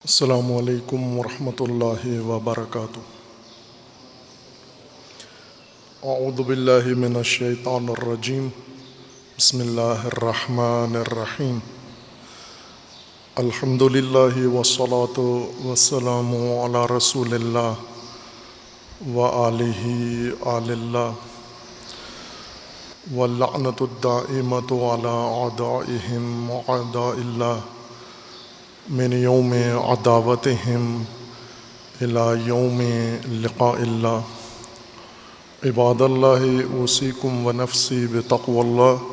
السلام علیکم ورحمۃ اللہ وبرکاتہ۔ اعوذ باللہ من الشیطان الرجیم، بسم اللہ الرحمن الرحیم۔ الحمد للہ والصلاۃ والسلام علی رسول اللہ وآلہ آل اللہ، واللعنۃ الدائمۃ علی اعدائہم واعداء اللہ من یوم عداوتہم الی یوم لقاء اللہ۔ عباد اللہ اوصیکم ونفسی بتقوی اللہ،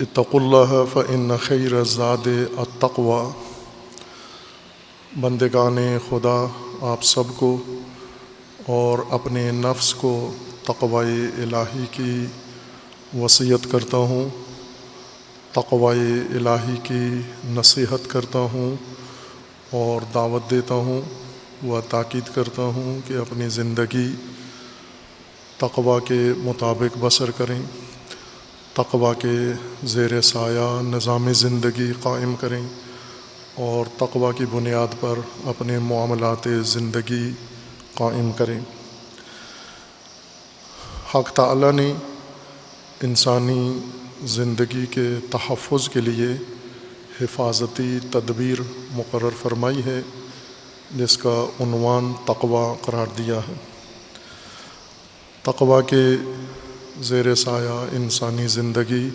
اتقوا اللہ فإن خیر الزاد التقوی۔ بندگان خدا، آپ سب کو اور اپنے نفس کو تقوی الہی کی وصیت کرتا ہوں، تقوی الہی کی نصیحت کرتا ہوں اور دعوت دیتا ہوں و تاکید کرتا ہوں کہ اپنی زندگی تقوی کے مطابق بسر کریں، تقوی کے زیر سایہ نظام زندگی قائم کریں اور تقوی کی بنیاد پر اپنے معاملات زندگی قائم کریں۔ حق تعالیٰ نے انسانی زندگی کے تحفظ کے لیے حفاظتی تدبیر مقرر فرمائی ہے، جس کا عنوان تقوی قرار دیا ہے۔ تقوی کے زیر سایہ انسانی زندگی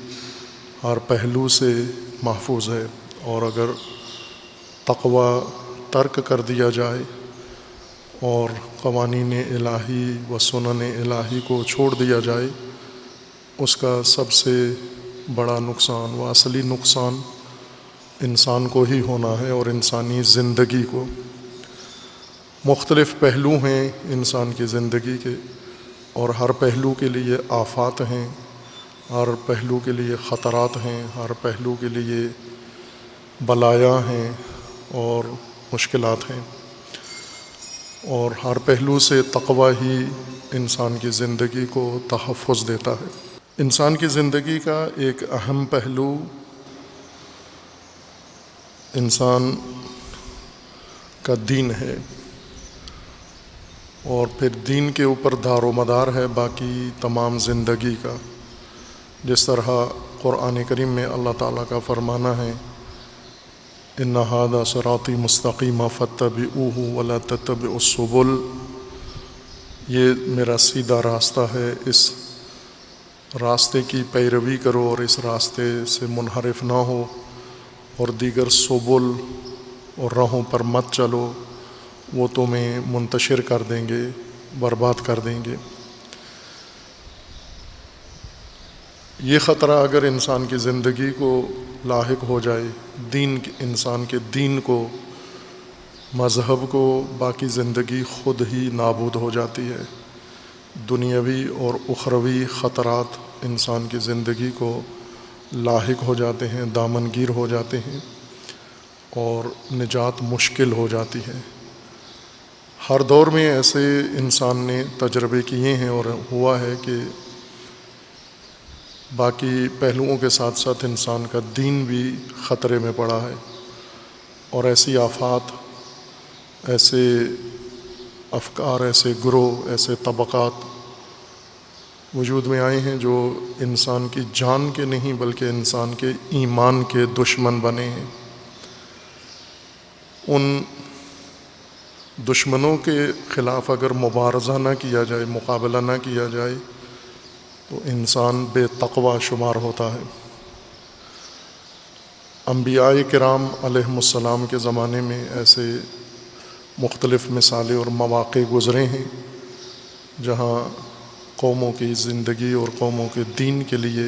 ہر پہلو سے محفوظ ہے، اور اگر تقوی ترک کر دیا جائے اور قوانین الہی و سنن الہی کو چھوڑ دیا جائے، اس کا سب سے بڑا نقصان و اصلی نقصان انسان کو ہی ہونا ہے اور انسانی زندگی کو۔ مختلف پہلو ہیں انسان کی زندگی کے، اور ہر پہلو کے لیے آفات ہیں، ہر پہلو کے لیے خطرات ہیں، ہر پہلو کے لیے بلایا ہیں اور مشکلات ہیں، اور ہر پہلو سے تقوی ہی انسان کی زندگی کو تحفظ دیتا ہے۔ انسان کی زندگی کا ایک اہم پہلو انسان کا دین ہے، اور پھر دین کے اوپر دار و مدار ہے باقی تمام زندگی کا۔ جس طرح قرآن کریم میں اللہ تعالیٰ کا فرمانا ہے، ان ھذا صراطی مستقیما فاتبعوہ ولا تتبعوا السبل، یہ میرا سیدھا راستہ ہے، اس راستے کی پیروی کرو اور اس راستے سے منحرف نہ ہو، اور دیگر سبل اور راہوں پر مت چلو، وہ تمہیں منتشر کر دیں گے، برباد کر دیں گے۔ یہ خطرہ اگر انسان کی زندگی کو لاحق ہو جائے، انسان کے دین کو، مذہب کو، باقی زندگی خود ہی نابود ہو جاتی ہے۔ دنیاوی اور اخروی خطرات انسان کی زندگی کو لاحق ہو جاتے ہیں، دامنگیر ہو جاتے ہیں، اور نجات مشکل ہو جاتی ہے۔ ہر دور میں ایسے انسان نے تجربے کیے ہیں اور ہوا ہے کہ باقی پہلوؤں کے ساتھ ساتھ انسان کا دین بھی خطرے میں پڑا ہے، اور ایسی آفات، ایسے افکار، ایسے گروہ، ایسے طبقات وجود میں آئے ہیں جو انسان کی جان کے نہیں بلکہ انسان کے ایمان کے دشمن بنے ہیں۔ ان دشمنوں کے خلاف اگر مبارزہ نہ کیا جائے، مقابلہ نہ کیا جائے، تو انسان بے تقوی شمار ہوتا ہے۔ انبیاء کرام علیہم السلام کے زمانے میں ایسے مختلف مثالیں اور مواقع گزرے ہیں جہاں قوموں کی زندگی اور قوموں کے دین کے لیے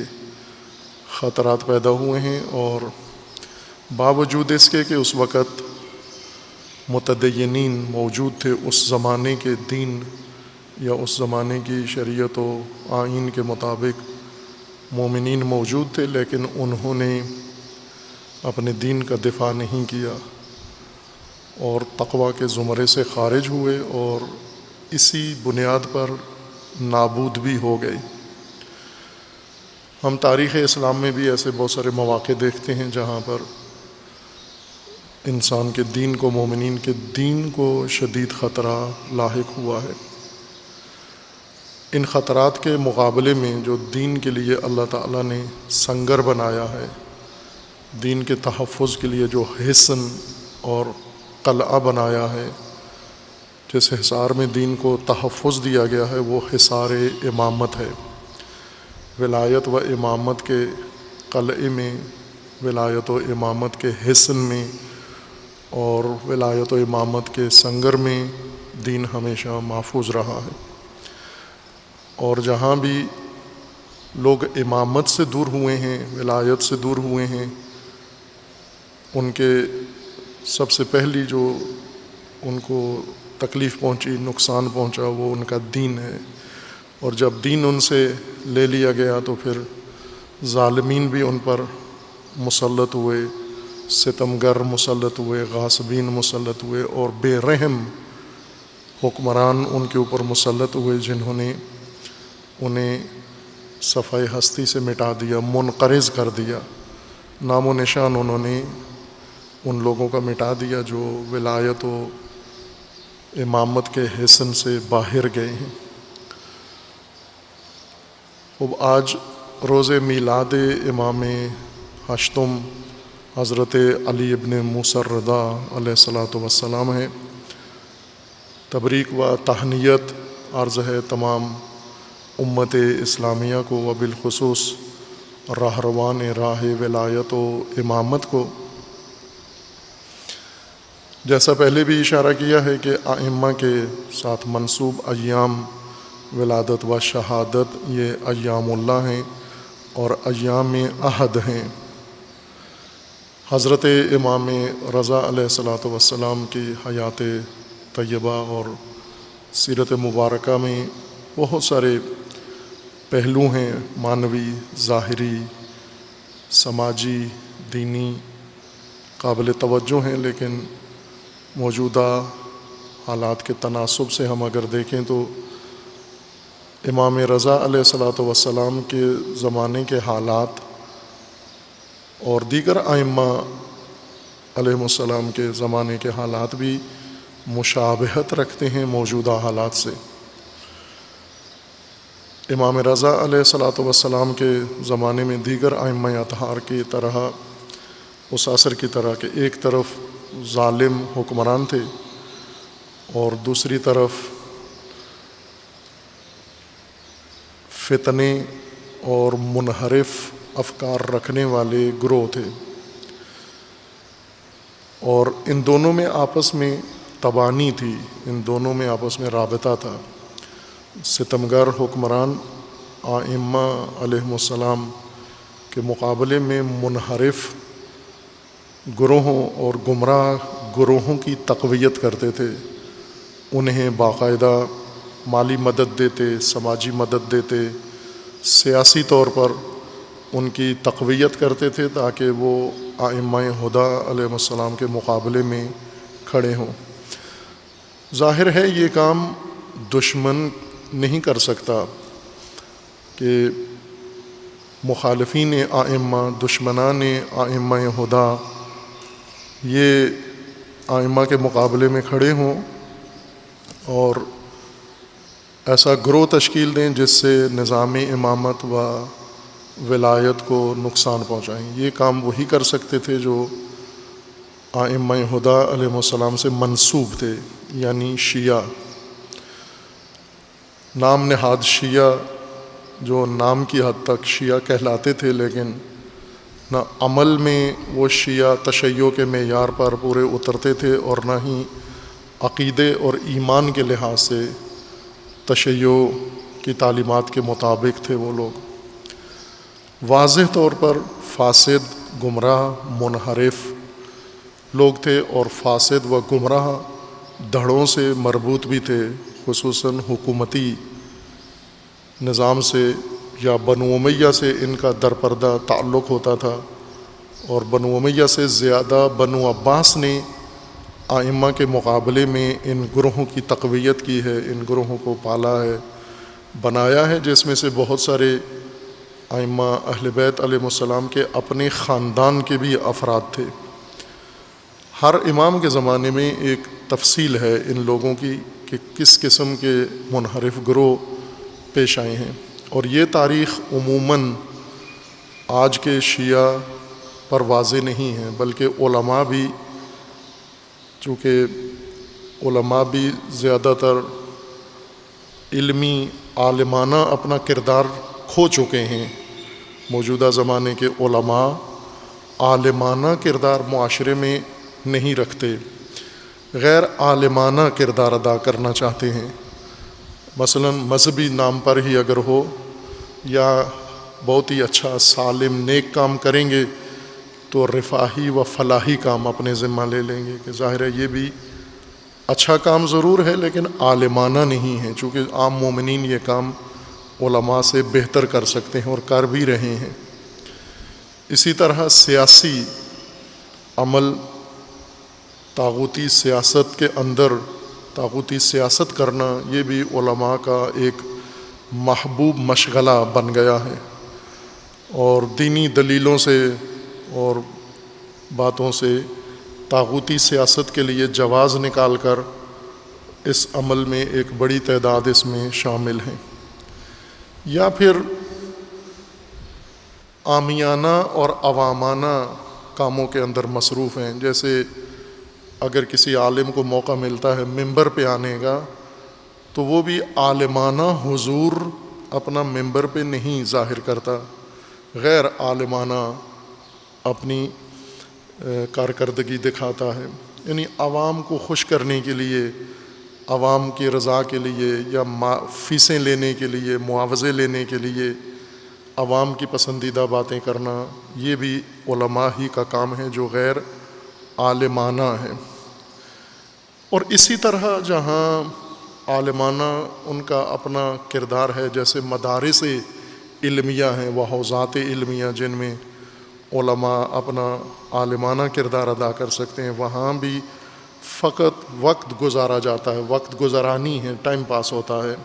خطرات پیدا ہوئے ہیں، اور باوجود اس کے کہ اس وقت متدینین موجود تھے، اس زمانے کے دین یا اس زمانے کی شریعت و آئین کے مطابق مومنین موجود تھے، لیکن انہوں نے اپنے دین کا دفاع نہیں کیا اور تقوی کے زمرے سے خارج ہوئے، اور اسی بنیاد پر نابود بھی ہو گئے۔ ہم تاریخ اسلام میں بھی ایسے بہت سارے مواقع دیکھتے ہیں جہاں پر انسان کے دین کو، مومنین کے دین کو شدید خطرہ لاحق ہوا ہے۔ ان خطرات کے مقابلے میں جو دین کے لیے اللہ تعالیٰ نے سنگر بنایا ہے، دین کے تحفظ کے لیے جو حصن اور قلعہ بنایا ہے، جس حصار میں دین کو تحفظ دیا گیا ہے، وہ حصار امامت ہے۔ ولایت و امامت کے قلعے میں، ولایت و امامت کے حصن میں اور ولایت و امامت کے سنگر میں دین ہمیشہ محفوظ رہا ہے۔ اور جہاں بھی لوگ امامت سے دور ہوئے ہیں، ولایت سے دور ہوئے ہیں، ان کے سب سے پہلی جو ان کو تکلیف پہنچی، نقصان پہنچا، وہ ان کا دین ہے۔ اور جب دین ان سے لے لیا گیا تو پھر ظالمین بھی ان پر مسلط ہوئے، ستمگر مسلط ہوئے، غاصبین مسلط ہوئے، اور بے رحم حکمران ان کے اوپر مسلط ہوئے، جنہوں نے انہیں صفحہ ہستی سے مٹا دیا، منقرض کر دیا، نام و نشان انہوں نے ان لوگوں کا مٹا دیا جو ولایت و امامت کے حصن سے باہر گئے ہیں۔ اب آج روز میلاد امام ہشتم حضرت علی ابن موسیٰ الرضا علیہ الصلاۃ والسلام ہے۔ تبریک و تہنیت عرض ہے تمام امت اسلامیہ کو، و بالخصوص راہروان راہ ولایت و امامت کو۔ جیسا پہلے بھی اشارہ کیا ہے کہ ائمہ کے ساتھ منسوب ایام ولادت و شہادت یہ ایام اللہ ہیں اور ایام عہد ہیں۔ حضرت امام رضا علیہ الصلاۃ والسلام کی حیات طیبہ اور سیرت مبارکہ میں بہت سارے پہلو ہیں، معنوی، ظاہری، سماجی، دینی، قابل توجہ ہیں، لیکن موجودہ حالات کے تناسب سے ہم اگر دیکھیں تو امام رضا علیہ الصلاۃ والسلام کے زمانے کے حالات اور دیگر ائمہ علیہ السلام کے زمانے کے حالات بھی مشابہت رکھتے ہیں موجودہ حالات سے۔ امام رضا علیہ الصلاۃ والسلام کے زمانے میں دیگر ائمہ اطہار کی طرح، اس عصر کی طرح کہ ایک طرف ظالم حکمران تھے اور دوسری طرف فتنے اور منحرف افکار رکھنے والے گروہ تھے، اور ان دونوں میں آپس میں تبانی تھی، ان دونوں میں آپس میں رابطہ تھا۔ ستمگر حکمران ائمہ علیہ السلام کے مقابلے میں منحرف گروہوں اور گمراہ گروہوں کی تقویت کرتے تھے، انہیں باقاعدہ مالی مدد دیتے، سماجی مدد دیتے، سیاسی طور پر ان کی تقویت کرتے تھے تاکہ وہ ائمہ ہدیٰ علیہ السلام کے مقابلے میں کھڑے ہوں۔ ظاہر ہے یہ کام دشمن نہیں کر سکتا کہ مخالفین ائمہ، دشمنان ائمہ ہدیٰ یہ ائمہ کے مقابلے میں کھڑے ہوں اور ایسا گروہ تشکیل دیں جس سے نظام امامت و ولایت کو نقصان پہنچائیں۔ یہ کام وہی کر سکتے تھے جو ائمہ ہدیٰ علیہ السلام سے منسوب تھے، یعنی شیعہ، نام نہاد شیعہ، جو نام کی حد تک شیعہ کہلاتے تھے لیکن نہ عمل میں وہ شیعہ تشیع کے معیار پر پورے اترتے تھے اور نہ ہی عقیدے اور ایمان کے لحاظ سے تشیع کی تعلیمات کے مطابق تھے۔ وہ لوگ واضح طور پر فاسد، گمراہ، منحرف لوگ تھے اور فاسد و گمراہ دھڑوں سے مربوط بھی تھے، خصوصاً حکومتی نظام سے یا بنو امیہ سے ان کا درپردہ تعلق ہوتا تھا، اور بنو امیہ سے زیادہ بنو عباس نے ائمہ کے مقابلے میں ان گروہوں کی تقویت کی ہے، ان گروہوں کو پالا ہے، بنایا ہے، جس میں سے بہت سارے ائمہ اہل بیت علیہ السلام کے اپنے خاندان کے بھی افراد تھے۔ ہر امام کے زمانے میں ایک تفصیل ہے ان لوگوں کی کہ کس قسم کے منحرف گروہ پیش آئے ہیں، اور یہ تاریخ عموماً آج کے شیعہ پر واضح نہیں ہے، بلکہ علماء بھی، چونکہ علماء بھی زیادہ تر علمی عالمانہ اپنا کردار کھو چکے ہیں۔ موجودہ زمانے کے علماء عالمانہ کردار معاشرے میں نہیں رکھتے، غیر عالمانہ کردار ادا کرنا چاہتے ہیں۔ مثلا مذہبی نام پر ہی اگر ہو یا بہت ہی اچھا سالم نیک کام کریں گے تو رفاہی و فلاحی کام اپنے ذمہ لے لیں گے کہ ظاہر ہے یہ بھی اچھا کام ضرور ہے لیکن عالمانہ نہیں ہے، چونکہ عام مومنین یہ کام علماء سے بہتر کر سکتے ہیں اور کر بھی رہے ہیں۔ اسی طرح سیاسی عمل، طاغوتی سیاست کے اندر طاغوتی سیاست کرنا، یہ بھی علماء کا ایک محبوب مشغلہ بن گیا ہے، اور دینی دلیلوں سے اور باتوں سے طاغوتی سیاست کے لیے جواز نکال کر اس عمل میں ایک بڑی تعداد اس میں شامل ہیں، یا پھر عامیانہ اور عوامانہ کاموں کے اندر مصروف ہیں۔ جیسے اگر کسی عالم کو موقع ملتا ہے ممبر پہ آنے کا تو وہ بھی عالمانہ حضور اپنا ممبر پہ نہیں ظاہر کرتا، غیر عالمانہ اپنی کارکردگی دکھاتا ہے، یعنی عوام کو خوش کرنے کے لیے، عوام کی رضا کے لیے، یا فیسیں لینے کے لیے، معاوضے لینے کے لیے عوام کی پسندیدہ باتیں کرنا، یہ بھی علماء ہی کا کام ہے جو غیر عالمانہ ہے۔ اور اسی طرح جہاں عالمانہ ان کا اپنا کردار ہے، جیسے مدارس علمیہ ہیں و حوزات علمیہ جن میں علماء اپنا عالمانہ کردار ادا کر سکتے ہیں، وہاں بھی فقط وقت گزارا جاتا ہے، وقت گزرانی ہے، ٹائم پاس ہوتا ہے۔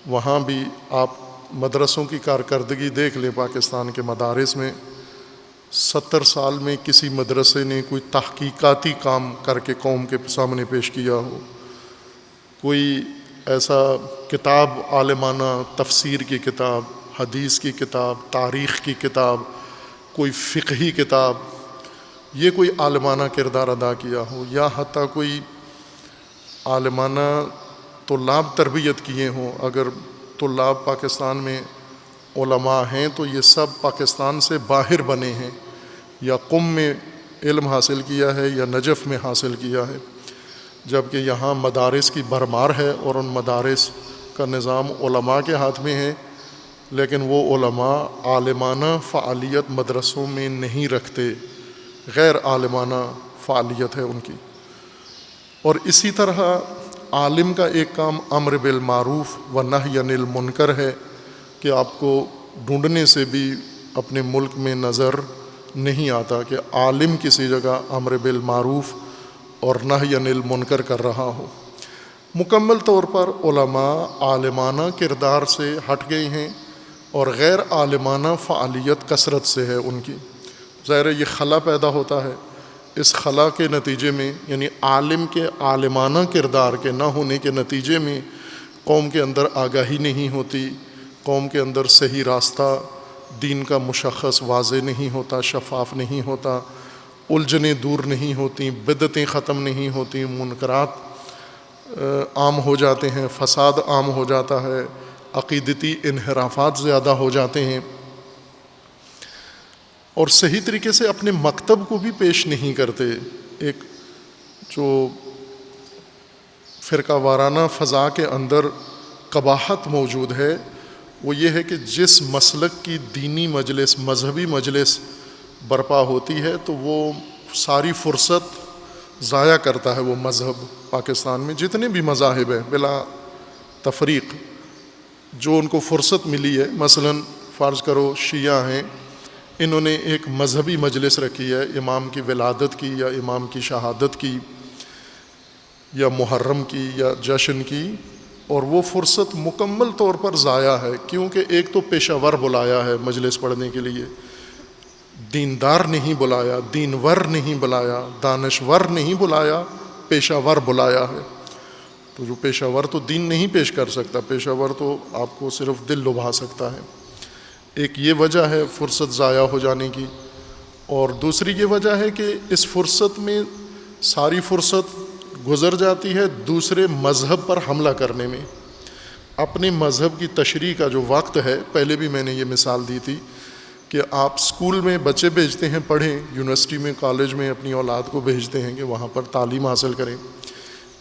وہاں بھی آپ مدرسوں کی کارکردگی دیکھ لیں، پاکستان کے مدارس میں 70 سال میں کسی مدرسے نے کوئی تحقیقاتی کام کر کے قوم کے سامنے پیش کیا ہو، کوئی ایسا کتاب عالمانہ، تفسیر کی کتاب، حدیث کی کتاب، تاریخ کی کتاب، کوئی فقہی کتاب، یہ کوئی عالمانہ کردار ادا کیا ہو، یا حتیٰ کوئی عالمانہ طلاب تربیت کیے ہوں۔ اگر طلاب پاکستان میں علماء ہیں تو یہ سب پاکستان سے باہر بنے ہیں، یا قم میں علم حاصل کیا ہے یا نجف میں حاصل کیا ہے، جبکہ یہاں مدارس کی بھرمار ہے اور ان مدارس کا نظام علماء کے ہاتھ میں ہے، لیکن وہ علماء عالمانہ فعالیت مدرسوں میں نہیں رکھتے، غیر عالمانہ فعالیت ہے ان کی۔ اور اسی طرح عالم کا ایک کام امر بالمعروف و نہی عن المنکر ہے کہ آپ کو ڈھونڈنے سے بھی اپنے ملک میں نظر نہیں آتا کہ عالم کسی جگہ امر بالمعروف اور نہی عن المنکر کر رہا ہو۔ مکمل طور پر علماء عالمانہ کردار سے ہٹ گئے ہیں اور غیر عالمانہ فعالیت کثرت سے ہے ان کی۔ ظاہر ہے یہ خلا پیدا ہوتا ہے، اس خلا کے نتیجے میں، یعنی عالم کے عالمانہ کردار کے نہ ہونے کے نتیجے میں قوم کے اندر آگاہی نہیں ہوتی، قوم کے اندر صحیح راستہ دین کا مشخص واضح نہیں ہوتا، شفاف نہیں ہوتا، الجھنیں دور نہیں ہوتی، بدعتیں ختم نہیں ہوتی، منکرات عام ہو جاتے ہیں، فساد عام ہو جاتا ہے، عقیدتی انحرافات زیادہ ہو جاتے ہیں، اور صحیح طریقے سے اپنے مکتب کو بھی پیش نہیں کرتے۔ ایک جو فرقہ وارانہ فضا کے اندر قباحت موجود ہے وہ یہ ہے کہ جس مسلک کی دینی مجلس، مذہبی مجلس برپا ہوتی ہے تو وہ ساری فرصت ضائع کرتا ہے۔ وہ مذہب پاکستان میں جتنے بھی مذاہب ہیں بلا تفریق، جو ان کو فرصت ملی ہے، مثلا فرض کرو شیعہ ہیں، انہوں نے ایک مذہبی مجلس رکھی ہے، امام کی ولادت کی یا امام کی شہادت کی یا محرم کی یا جشن کی، اور وہ فرصت مکمل طور پر ضائع ہے، کیونکہ ایک تو پیشہ ور بلایا ہے مجلس پڑھنے کے لیے، دیندار نہیں بلایا، دینور نہیں بلایا، دانشور نہیں بلایا، پیشہ ور بلایا ہے۔ تو جو پیشہ ور تو دین نہیں پیش کر سکتا، پیشہ ور تو آپ کو صرف دل لبھا سکتا ہے۔ ایک یہ وجہ ہے فرصت ضائع ہو جانے کی، اور دوسری یہ وجہ ہے کہ اس فرصت میں ساری فرصت گزر جاتی ہے دوسرے مذہب پر حملہ کرنے میں۔ اپنے مذہب کی تشریح کا جو وقت ہے، پہلے بھی میں نے یہ مثال دی تھی کہ آپ اسکول میں بچے بھیجتے ہیں پڑھیں، یونیورسٹی میں کالج میں اپنی اولاد کو بھیجتے ہیں کہ وہاں پر تعلیم حاصل کریں۔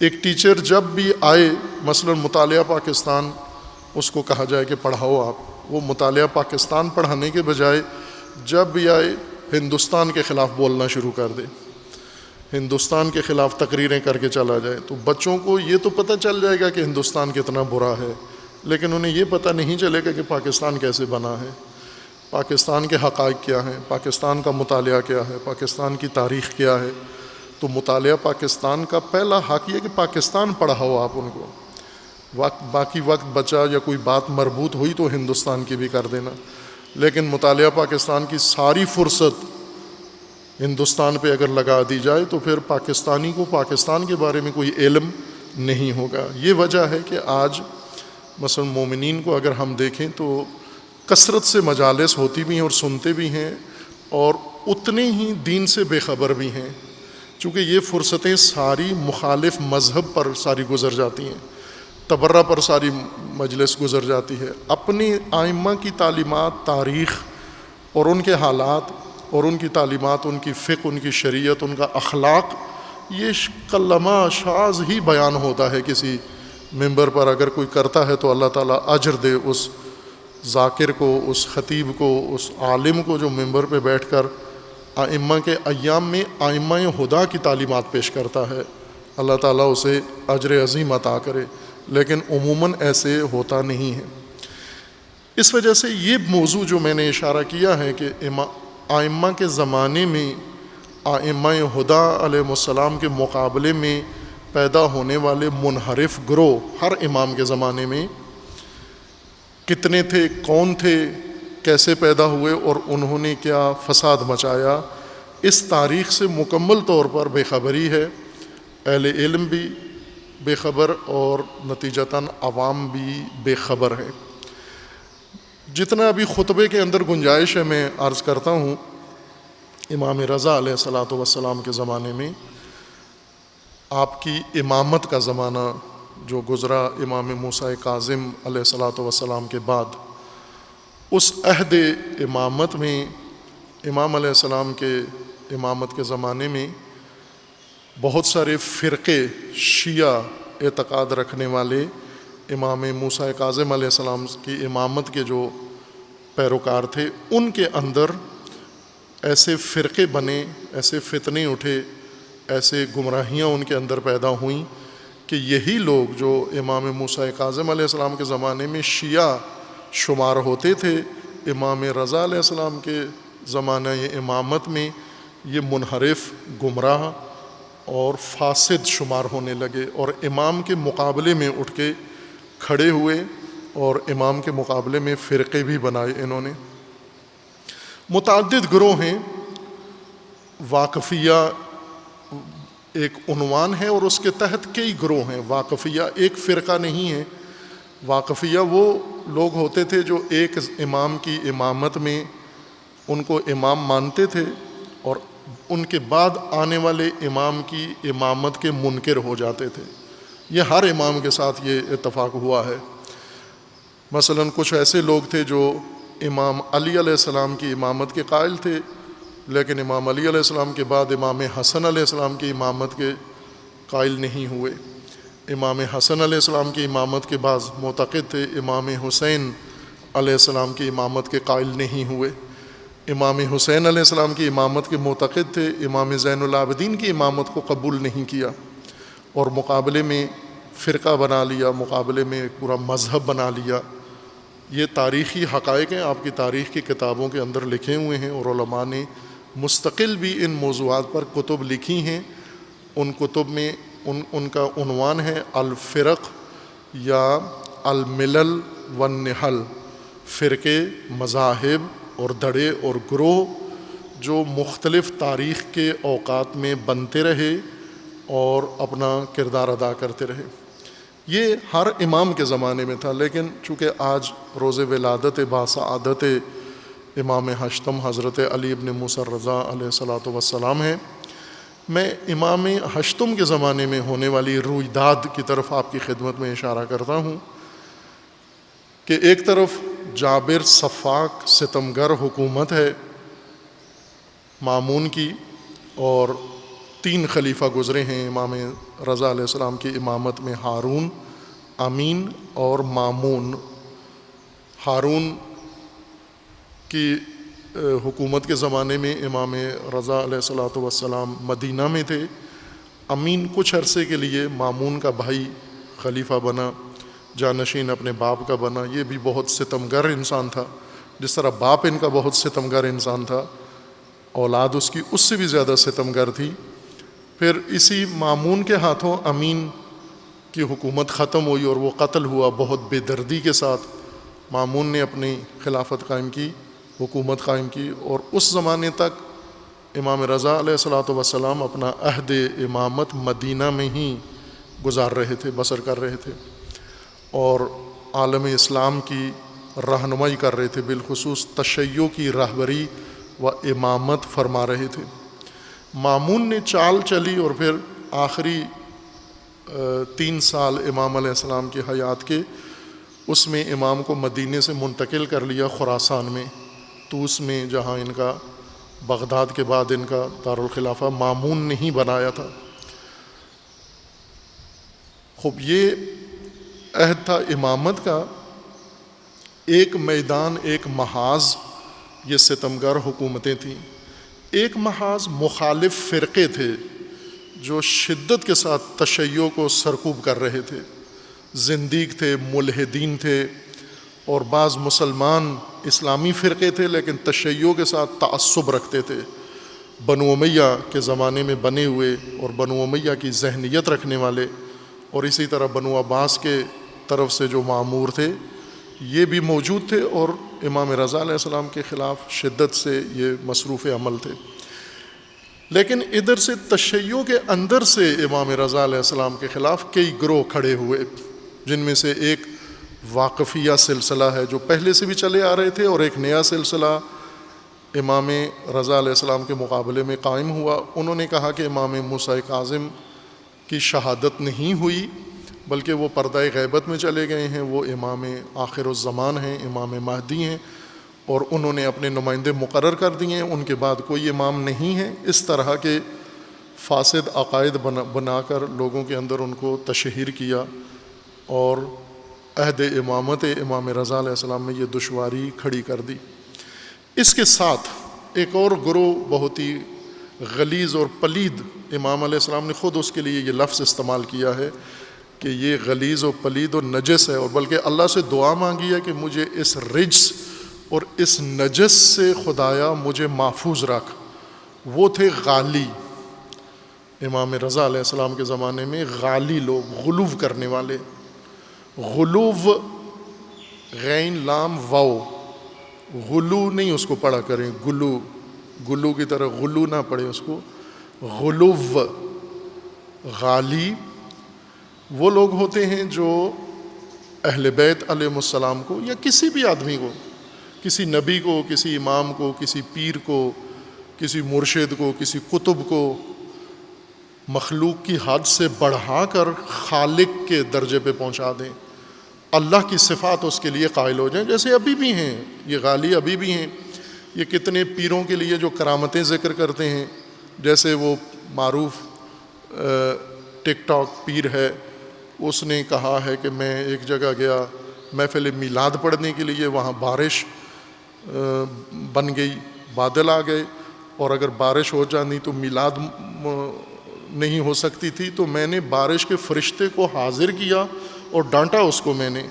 ایک ٹیچر جب بھی آئے، مثلا مطالعہ پاکستان اس کو کہا جائے کہ پڑھاؤ آپ، وہ مطالعہ پاکستان پڑھانے کے بجائے جب بھی آئے ہندوستان کے خلاف بولنا شروع کر دے، ہندوستان کے خلاف تقریریں کر کے چلا جائے۔ تو بچوں کو یہ تو پتہ چل جائے گا کہ ہندوستان کتنا برا ہے، لیکن انہیں یہ پتہ نہیں چلے گا کہ پاکستان کیسے بنا ہے، پاکستان کے حقائق کیا ہیں، پاکستان کا مطالعہ کیا ہے، پاکستان کی تاریخ کیا ہے۔ تو مطالعہ پاکستان کا پہلا حق یہ کہ پاکستان پڑھاؤ آپ ان کو، باقی وقت بچا یا کوئی بات مربوط ہوئی تو ہندوستان کی بھی کر دینا، لیکن مطالعہ پاکستان کی ساری فرصت ہندوستان پہ اگر لگا دی جائے تو پھر پاکستانی کو پاکستان کے بارے میں کوئی علم نہیں ہوگا۔ یہ وجہ ہے کہ آج مثلا مومنین کو اگر ہم دیکھیں تو کثرت سے مجالس ہوتی بھی ہیں اور سنتے بھی ہیں، اور اتنے ہی دین سے بے خبر بھی ہیں، چونکہ یہ فرصتیں ساری مخالف مذہب پر ساری گزر جاتی ہیں، تبرہ پر ساری مجلس گزر جاتی ہے۔ اپنی ائمہ کی تعلیمات، تاریخ اور ان کے حالات اور ان کی تعلیمات، ان کی فقہ، ان کی شریعت، ان کا اخلاق، یہ کلمہ شاذ ہی بیان ہوتا ہے کسی ممبر پر۔ اگر کوئی کرتا ہے تو اللہ تعالیٰ اجر دے اس ذاکر کو، اس خطیب کو، اس عالم کو جو ممبر پہ بیٹھ کر ائمہ کے ایام میں ائمہ ہدا کی تعلیمات پیش کرتا ہے، اللہ تعالیٰ اسے اجر عظیم عطا کرے، لیکن عموماً ایسے ہوتا نہیں ہے۔ اس وجہ سے یہ موضوع جو میں نے اشارہ کیا ہے کہ ائمہ کے زمانے میں ائمہ ہدا علیہ السلام کے مقابلے میں پیدا ہونے والے منحرف گروہ ہر امام کے زمانے میں کتنے تھے، کون تھے، کیسے پیدا ہوئے اور انہوں نے کیا فساد مچایا، اس تاریخ سے مکمل طور پر بے خبری ہے، اہل علم بھی بے خبر اور نتیجتاً عوام بھی بے خبر ہے۔ جتنا ابھی خطبے کے اندر گنجائش ہے میں عرض کرتا ہوں۔ امام رضا علیہ الصلاۃ والسلام کے زمانے میں آپ کی امامت کا زمانہ جو گزرا امام موسیٰ کاظم علیہ الصلاۃ والسلام کے بعد، اس عہد امامت میں امام علیہ السلام کے امامت کے زمانے میں بہت سارے فرقے شیعہ اعتقاد رکھنے والے امام موسیٰ کاظم علیہ السلام کی امامت کے جو پیروکار تھے، ان کے اندر ایسے فرقے بنے، ایسے فتنے اٹھے، ایسے گمراہیاں ان کے اندر پیدا ہوئیں کہ یہی لوگ جو امام موسیٰ کاظم علیہ السلام کے زمانے میں شیعہ شمار ہوتے تھے، امام رضا علیہ السلام کے زمانہ امامت میں یہ منحرف، گمراہ اور فاسد شمار ہونے لگے، اور امام کے مقابلے میں اٹھ کے کھڑے ہوئے اور امام کے مقابلے میں فرقے بھی بنائے انہوں نے۔ متعدد گروہ ہیں، واقفیہ ایک عنوان ہے اور اس کے تحت کئی گروہ ہیں۔ واقفیہ ایک فرقہ نہیں ہے، واقفیہ وہ لوگ ہوتے تھے جو ایک امام کی امامت میں ان کو امام مانتے تھے اور ان کے بعد آنے والے امام کی امامت کے منکر ہو جاتے تھے۔ یہ ہر امام کے ساتھ یہ اتفاق ہوا ہے۔ مثلا کچھ ایسے لوگ تھے جو امام علی علیہ السلام کی امامت کے قائل تھے، لیکن امام علی علیہ السلام کے بعد امام حسن علیہ السلام کی امامت کے قائل نہیں ہوئے۔ امام حسن علیہ السلام کی امامت کے بعض معتقد تھے، امام حسین علیہ السلام کی امامت کے قائل نہیں ہوئے۔ امام حسین علیہ السلام کی امامت کے معتقد تھے، امام زین العابدین کی امامت کو قبول نہیں کیا اور مقابلے میں فرقہ بنا لیا، مقابلے میں ایک پورا مذہب بنا لیا۔ یہ تاریخی حقائق ہیں، آپ کی تاریخ کی کتابوں کے اندر لکھے ہوئے ہیں، اور علماء نے مستقل بھی ان موضوعات پر کتب لکھی ہیں۔ ان کتب میں ان کا عنوان ہے الفرق یا الملل والنحل، فرقے، مذاہب اور دھڑے اور گروہ جو مختلف تاریخ کے اوقات میں بنتے رہے اور اپنا کردار ادا کرتے رہے۔ یہ ہر امام کے زمانے میں تھا، لیکن چونکہ آج روز ولادت باسعادت امام ہشتم حضرت علی ابن موسیٰ الرضا علیہ الصلاۃ والسلام ہے، میں امام ہشتم کے زمانے میں ہونے والی رویداد کی طرف آپ کی خدمت میں اشارہ کرتا ہوں کہ ایک طرف جابر صفاق ستمگر حکومت ہے مامون کی، اور 3 خلیفہ گزرے ہیں امام رضا علیہ السلام کی امامت میں، ہارون، امین اور مامون۔ ہارون کی حکومت کے زمانے میں امام رضا علیہ الصلاۃ والسلام مدینہ میں تھے۔ امین کچھ عرصے کے لیے مامون کا بھائی خلیفہ بنا، جانشین اپنے باپ کا بنا۔ یہ بھی بہت ستمگر انسان تھا، جس طرح باپ ان کا بہت ستمگر انسان تھا، اولاد اس کی اس سے بھی زیادہ ستمگر تھی۔ پھر اسی مامون کے ہاتھوں امین کی حکومت ختم ہوئی اور وہ قتل ہوا بہت بے دردی کے ساتھ۔ مامون نے اپنی خلافت قائم کی، حکومت قائم کی، اور اس زمانے تک امام رضا علیہ الصلاۃ والسلام اپنا عہد امامت مدینہ میں ہی گزار رہے تھے، بسر کر رہے تھے، اور عالم اسلام کی رہنمائی کر رہے تھے، بالخصوص تشیع کی رہبری و امامت فرما رہے تھے۔ مامون نے چال چلی اور پھر آخری 3 سال امام علیہ السلام کی حیات کے، اس میں امام کو مدینے سے منتقل کر لیا خراسان میں، طوس میں، جہاں ان کا بغداد کے بعد ان کا دارالخلافہ مامون نے ہی بنایا تھا۔ خوب یہ عہد تھا امامت کا، ایک میدان، ایک محاذ یہ ستمگر حکومتیں تھیں، ایک محاذ مخالف فرقے تھے جو شدت کے ساتھ تشیع کو سرکوب کر رہے تھے، زندیق تھے، ملحدین تھے، اور بعض مسلمان اسلامی فرقے تھے لیکن تشیع کے ساتھ تعصب رکھتے تھے، بنو امیہ کے زمانے میں بنے ہوئے اور بنو امیہ کی ذہنیت رکھنے والے، اور اسی طرح بنو عباس کے طرف سے جو معمور تھے یہ بھی موجود تھے، اور امام رضا علیہ السلام کے خلاف شدت سے یہ مصروف عمل تھے۔ لیکن ادھر سے تشیع کے اندر سے امام رضا علیہ السلام کے خلاف کئی گروہ کھڑے ہوئے، جن میں سے ایک واقفیہ سلسلہ ہے جو پہلے سے بھی چلے آ رہے تھے، اور ایک نیا سلسلہ امام رضا علیہ السلام کے مقابلے میں قائم ہوا۔ انہوں نے کہا کہ امام موسیٰ کاظم کی شہادت نہیں ہوئی بلکہ وہ پردہ غیبت میں چلے گئے ہیں، وہ امام آخر الزمان ہیں، امام مہدی ہیں، اور انہوں نے اپنے نمائندے مقرر کر دیے ہیں، ان کے بعد کوئی امام نہیں ہے۔ اس طرح کے فاسد عقائد بنا کر لوگوں کے اندر ان کو تشہیر کیا، اور عہد امامت امام رضا علیہ السلام میں یہ دشواری کھڑی کر دی۔ اس کے ساتھ ایک اور گروہ بہت ہی غلیظ اور پلید، امام علیہ السلام نے خود اس کے لیے یہ لفظ استعمال کیا ہے کہ یہ غلیظ و پلید و نجس ہے، اور بلکہ اللہ سے دعا مانگی ہے کہ مجھے اس رجس اور اس نجس سے خدایا مجھے محفوظ رکھ۔ وہ تھے غالی، امام رضا علیہ السلام کے زمانے میں غالی لوگ، غلو کرنے والے، غلو غین لام واو، غلو نہیں اس کو پڑھا کریں، گلو کی طرح غلو نہ پڑھے اس کو، غلو۔ غالی وہ لوگ ہوتے ہیں جو اہل بیت علیہ السلام کو، یا کسی بھی آدمی کو، کسی نبی کو، کسی امام کو، کسی پیر کو، کسی مرشد کو، کسی قطب کو، مخلوق کی حد سے بڑھا کر خالق کے درجے پہ پہنچا دیں، اللہ کی صفات اس کے لیے قائل ہو جائیں، جیسے ابھی بھی ہیں یہ غالی، ابھی بھی ہیں۔ یہ کتنے پیروں کے لیے جو کرامتیں ذکر کرتے ہیں، جیسے وہ معروف ٹک ٹاک پیر ہے، اس نے کہا ہے کہ میں ایک جگہ گیا محفل میلاد پڑھنے کے لیے، وہاں بارش بن گئی، بادل آ گئے، اور اگر بارش ہو جانی تو میلاد نہیں ہو سکتی تھی، تو میں نے بارش کے فرشتے کو حاضر کیا اور ڈانٹا اس کو، میں نے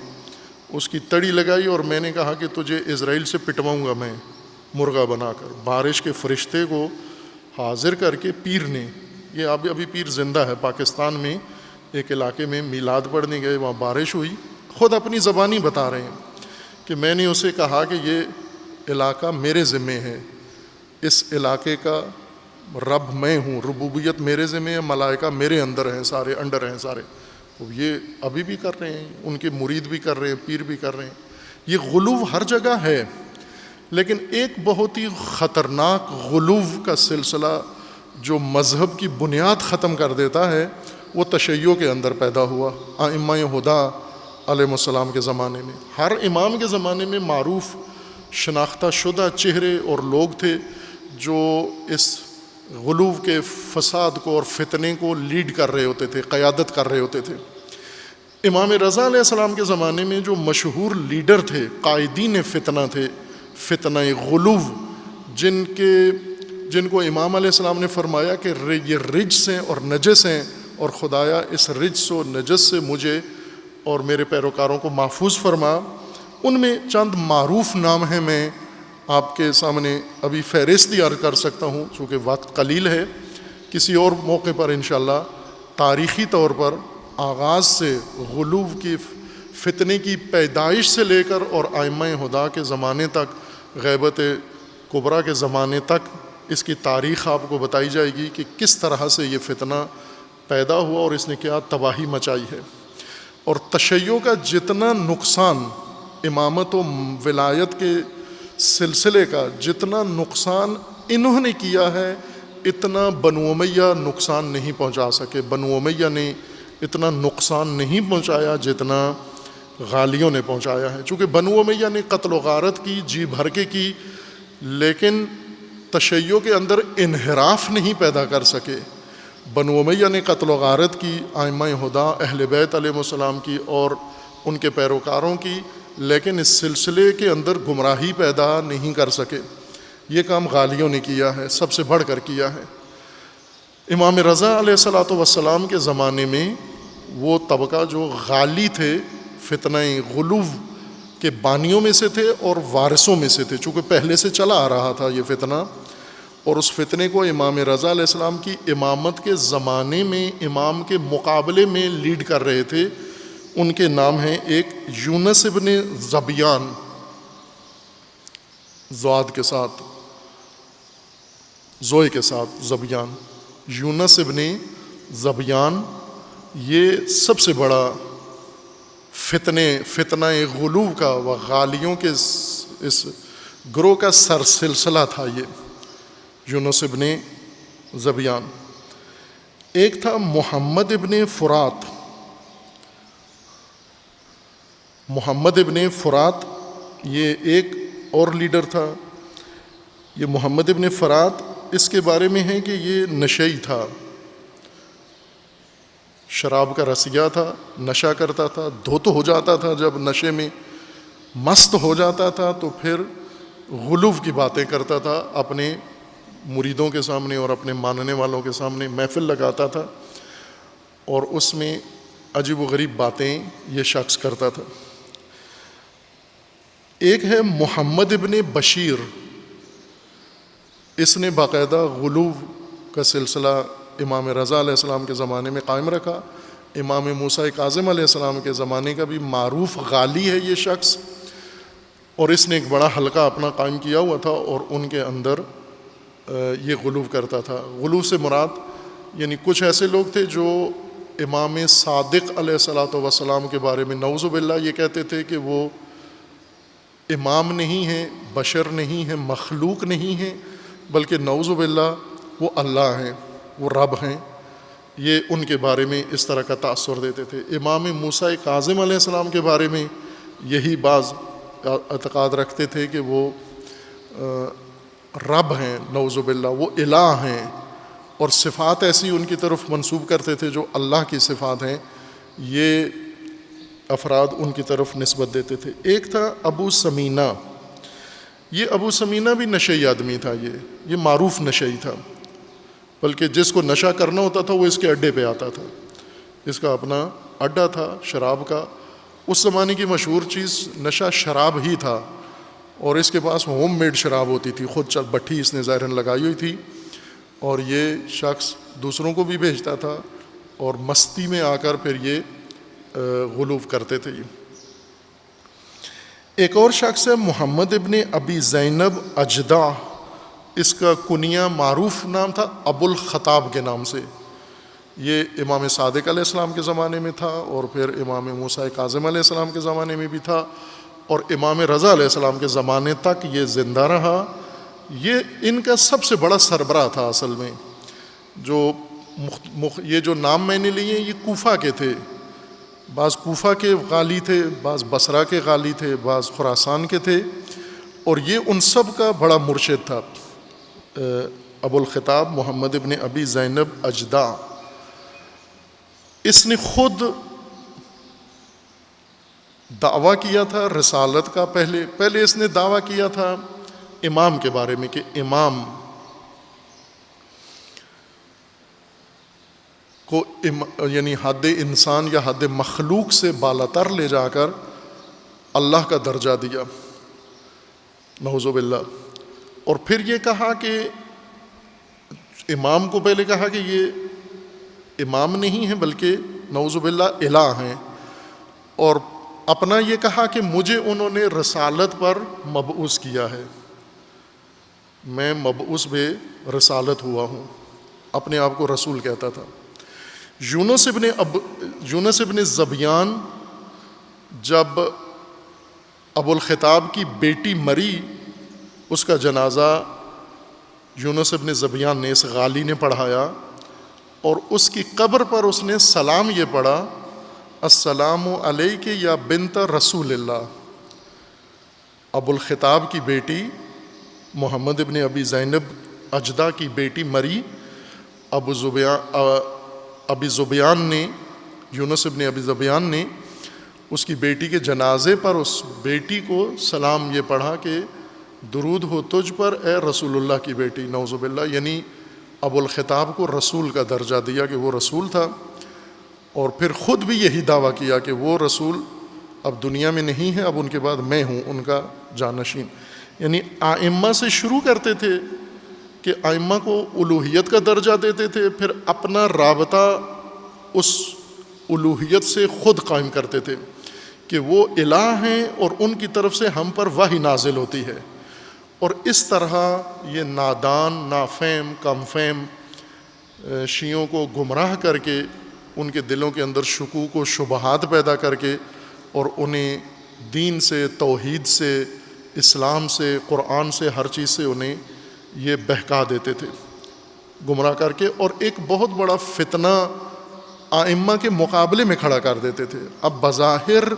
اس کی تڑی لگائی اور میں نے کہا کہ تجھے اسرائیل سے پٹواؤں گا میں مرغا بنا کر۔ بارش کے فرشتے کو حاضر کر کے پیر نے، یہ ابھی پیر زندہ ہے، پاکستان میں ایک علاقے میں میلاد پڑھنے گئے، وہاں بارش ہوئی، خود اپنی زبانی بتا رہے ہیں کہ میں نے اسے کہا کہ یہ علاقہ میرے ذمے ہے، اس علاقے کا رب میں ہوں، ربوبیت میرے ذمہ ہے، ملائکہ میرے اندر ہیں، سارے انڈر ہیں سارے. تو یہ ابھی بھی کر رہے ہیں، ان کے مرید بھی کر رہے ہیں، پیر بھی کر رہے ہیں. یہ غلو ہر جگہ ہے، لیکن ایک بہت ہی خطرناک غلو کا سلسلہ جو مذہب کی بنیاد ختم کر دیتا ہے، وہ تشیع کے اندر پیدا ہوا ائمہ ہدا علیہ السلام کے زمانے میں. ہر امام کے زمانے میں معروف شناختہ شدہ چہرے اور لوگ تھے جو اس غلو کے فساد کو اور فتنے کو لیڈ کر رہے ہوتے تھے، قیادت کر رہے ہوتے تھے. امام رضا علیہ السلام کے زمانے میں جو مشہور لیڈر تھے، قائدین فتنہ تھے، فتنہ غلو، جن کو امام علیہ السلام نے فرمایا کہ یہ رجس ہیں اور نجس ہیں، اور خدایا اس رجس و نجس سے مجھے اور میرے پیروکاروں کو محفوظ فرما. ان میں چند معروف نام ہیں، میں آپ کے سامنے ابھی فہرست عرض کر سکتا ہوں چونکہ وقت قلیل ہے. کسی اور موقع پر انشاءاللہ تاریخی طور پر آغاز سے غلو کی فتنے کی پیدائش سے لے کر اور ائمہ ہدا کے زمانے تک، غیبت کبریٰ کے زمانے تک اس کی تاریخ آپ کو بتائی جائے گی کہ کس طرح سے یہ فتنہ پیدا ہوا اور اس نے کیا تباہی مچائی ہے. اور تشیع کا جتنا نقصان، امامت و ولایت کے سلسلے کا جتنا نقصان انہوں نے کیا ہے، اتنا بنو امیہ نقصان نہیں پہنچا سکے. بنو امیہ نے اتنا نقصان نہیں پہنچایا جتنا غالیوں نے پہنچایا ہے. چونکہ بنو امیہ نے قتل و غارت کی، جی بھر کے کی، لیکن تشیع کے اندر انحراف نہیں پیدا کر سکے. بنو امیہ نے قتل و غارت کی، ائمہ ہدا اہل بیت علیہ السلام کی اور ان کے پیروکاروں کی، لیکن اس سلسلے کے اندر گمراہی پیدا نہیں کر سکے. یہ کام غالیوں نے کیا ہے، سب سے بڑھ کر کیا ہے. امام رضا علیہ السلام کے زمانے میں وہ طبقہ جو غالی تھے، فتنہ غلو کے بانیوں میں سے تھے اور وارثوں میں سے تھے، چونکہ پہلے سے چلا آ رہا تھا یہ فتنہ. اور اس فتنے کو امام رضا علیہ السلام کی امامت کے زمانے میں امام کے مقابلے میں لیڈ کر رہے تھے. ان کے نام ہیں ایک یونس ابن زبیان، زواد کے ساتھ، زوئے کے ساتھ زبیان، یونس ابن زبیان. یہ سب سے بڑا فتنہ غلو کا و غالیوں کے اس گروہ کا سر سلسلہ تھا یہ یونس ابن زبیان. ایک تھا محمد ابن فرات. محمد ابن فرات یہ ایک اور لیڈر تھا. یہ محمد ابن فرات، اس کے بارے میں ہے کہ یہ نشئی تھا، شراب کا رسیہ تھا، نشہ کرتا تھا، دھوت ہو جاتا تھا. جب نشے میں مست ہو جاتا تھا تو پھر غلو کی باتیں کرتا تھا، اپنے مریدوں کے سامنے اور اپنے ماننے والوں کے سامنے محفل لگاتا تھا، اور اس میں عجیب و غریب باتیں یہ شخص کرتا تھا. ایک ہے محمد ابن بشیر. اس نے باقاعدہ غلو کا سلسلہ امام رضا علیہ السلام کے زمانے میں قائم رکھا. امام موسیٰ کاظم علیہ السلام کے زمانے کا بھی معروف غالی ہے یہ شخص، اور اس نے ایک بڑا حلقہ اپنا قائم کیا ہوا تھا اور ان کے اندر یہ غلو کرتا تھا. غلو سے مراد یعنی کچھ ایسے لوگ تھے جو امام صادق علیہ السلام کے بارے میں نعوذ باللہ یہ کہتے تھے کہ وہ امام نہیں ہیں، بشر نہیں ہیں، مخلوق نہیں ہیں، بلکہ نعوذ باللہ وہ اللہ ہیں، وہ رب ہیں. یہ ان کے بارے میں اس طرح کا تاثر دیتے تھے. امام موسیٰ کاظم علیہ السلام کے بارے میں یہی بعض اعتقاد رکھتے تھے کہ وہ رب ہیں، نعوذ باللہ وہ الہ ہیں، اور صفات ایسی ان کی طرف منسوب کرتے تھے جو اللہ کی صفات ہیں. یہ افراد ان کی طرف نسبت دیتے تھے. ایک تھا ابو سمینہ. یہ ابو سمینہ بھی نشئی آدمی تھا. یہ معروف نشئی تھا، بلکہ جس کو نشہ کرنا ہوتا تھا وہ اس کے اڈے پہ آتا تھا. اس کا اپنا اڈا تھا شراب کا. اس زمانے کی مشہور چیز نشہ شراب ہی تھا، اور اس کے پاس ہوم میڈ شراب ہوتی تھی، خود بٹھی اس نے ظاہراً لگائی ہوئی تھی، اور یہ شخص دوسروں کو بھی بھیجتا تھا اور مستی میں آ کر پھر یہ غلو کرتے تھے. ایک اور شخص ہے محمد ابن ابی زینب اجدع. اس کا کنیہ معروف نام تھا ابو الخطاب کے نام سے. یہ امام صادق علیہ السلام کے زمانے میں تھا، اور پھر امام موسیٰ کاظم علیہ السلام کے زمانے میں بھی تھا، اور امام رضا علیہ السلام کے زمانے تک یہ زندہ رہا. یہ ان کا سب سے بڑا سربراہ تھا اصل میں. یہ جو نام میں نے لیے یہ کوفہ کے تھے، بعض کوفہ کے غالی تھے، بعض بصرہ کے غالی تھے، بعض خراسان کے تھے، اور یہ ان سب کا بڑا مرشد تھا. ابو الخطاب محمد ابن ابی زینب اجدع، اس نے خود دعویٰ کیا تھا رسالت کا. پہلے اس نے دعویٰ کیا تھا امام کے بارے میں کہ امام کو یعنی حد انسان یا حد مخلوق سے بالاتر لے جا کر اللہ کا درجہ دیا، نعوذ باللہ. اور پھر یہ کہا کہ امام کو پہلے کہا کہ یہ امام نہیں ہے بلکہ نعوذ باللہ الہ ہیں، اور اپنا یہ کہا کہ مجھے انہوں نے رسالت پر مبعوث کیا ہے، میں مبعوث بے رسالت ہوا ہوں. اپنے آپ کو رسول کہتا تھا. یونس ابن زبیان جب ابو الخطاب کی بیٹی مری، اس کا جنازہ یونس ابن زبیان نے، اس غالی نے پڑھایا، اور اس کی قبر پر اس نے سلام یہ پڑھا، السلام علیک یا بنت رسول اللہ. ابو الخطاب کی بیٹی محمد ابن ابی زینب اجدع کی بیٹی مری، ابی زبیان نے، یونس ابن ابی زبیان نے اس کی بیٹی کے جنازے پر اس بیٹی کو سلام یہ پڑھا کہ درود ہو تجھ پر اے رسول اللہ کی بیٹی، نعوذ باللہ. یعنی ابو الخطاب کو رسول کا درجہ دیا کہ وہ رسول تھا، اور پھر خود بھی یہی دعویٰ کیا کہ وہ رسول اب دنیا میں نہیں ہے، اب ان کے بعد میں ہوں ان کا جانشین. یعنی ائمہ سے شروع کرتے تھے کہ ائمہ کو الوہیت کا درجہ دیتے تھے، پھر اپنا رابطہ اس الوہیت سے خود قائم کرتے تھے کہ وہ الہ ہیں اور ان کی طرف سے ہم پر وحی نازل ہوتی ہے. اور اس طرح یہ نادان، نافہم، کم فہم شیعوں کو گمراہ کر کے ان کے دلوں کے اندر شکوک و شبہات پیدا کر کے، اور انہیں دین سے، توحید سے، اسلام سے، قرآن سے، ہر چیز سے انہیں یہ بہکا دیتے تھے، گمراہ کر کے، اور ایک بہت بڑا فتنہ ائمہ کے مقابلے میں کھڑا کر دیتے تھے. اب بظاہر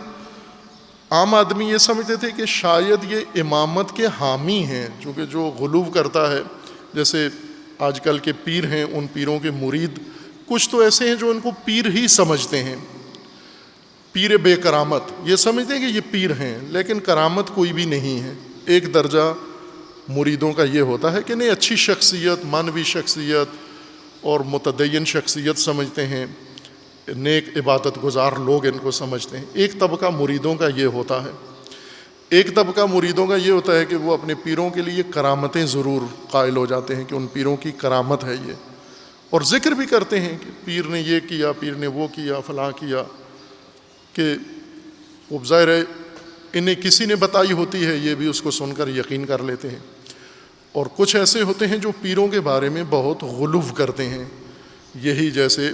عام آدمی یہ سمجھتے تھے کہ شاید یہ امامت کے حامی ہیں، چونکہ جو غلو کرتا ہے، جیسے آج کل کے پیر ہیں، ان پیروں کے مرید کچھ تو ایسے ہیں جو ان کو پیر ہی سمجھتے ہیں، پیر بے کرامت، یہ سمجھتے ہیں کہ یہ پیر ہیں لیکن کرامت کوئی بھی نہیں ہے. ایک درجہ مریدوں کا یہ ہوتا ہے کہ نہیں، اچھی شخصیت، مانوی شخصیت اور متدین شخصیت سمجھتے ہیں، نیک عبادت گزار لوگ ان کو سمجھتے ہیں. ایک طبقہ مریدوں کا یہ ہوتا ہے. ایک طبقہ مریدوں کا یہ ہوتا ہے کہ وہ اپنے پیروں کے لیے کرامتیں ضرور قائل ہو جاتے ہیں کہ ان پیروں کی کرامت ہے یہ، اور ذکر بھی کرتے ہیں کہ پیر نے یہ کیا، پیر نے وہ کیا، فلاں کیا، کہ وہ ظاہر ہے انہیں کسی نے بتائی ہوتی ہے، یہ بھی اس کو سن کر یقین کر لیتے ہیں. اور کچھ ایسے ہوتے ہیں جو پیروں کے بارے میں بہت غلو کرتے ہیں، یہی جیسے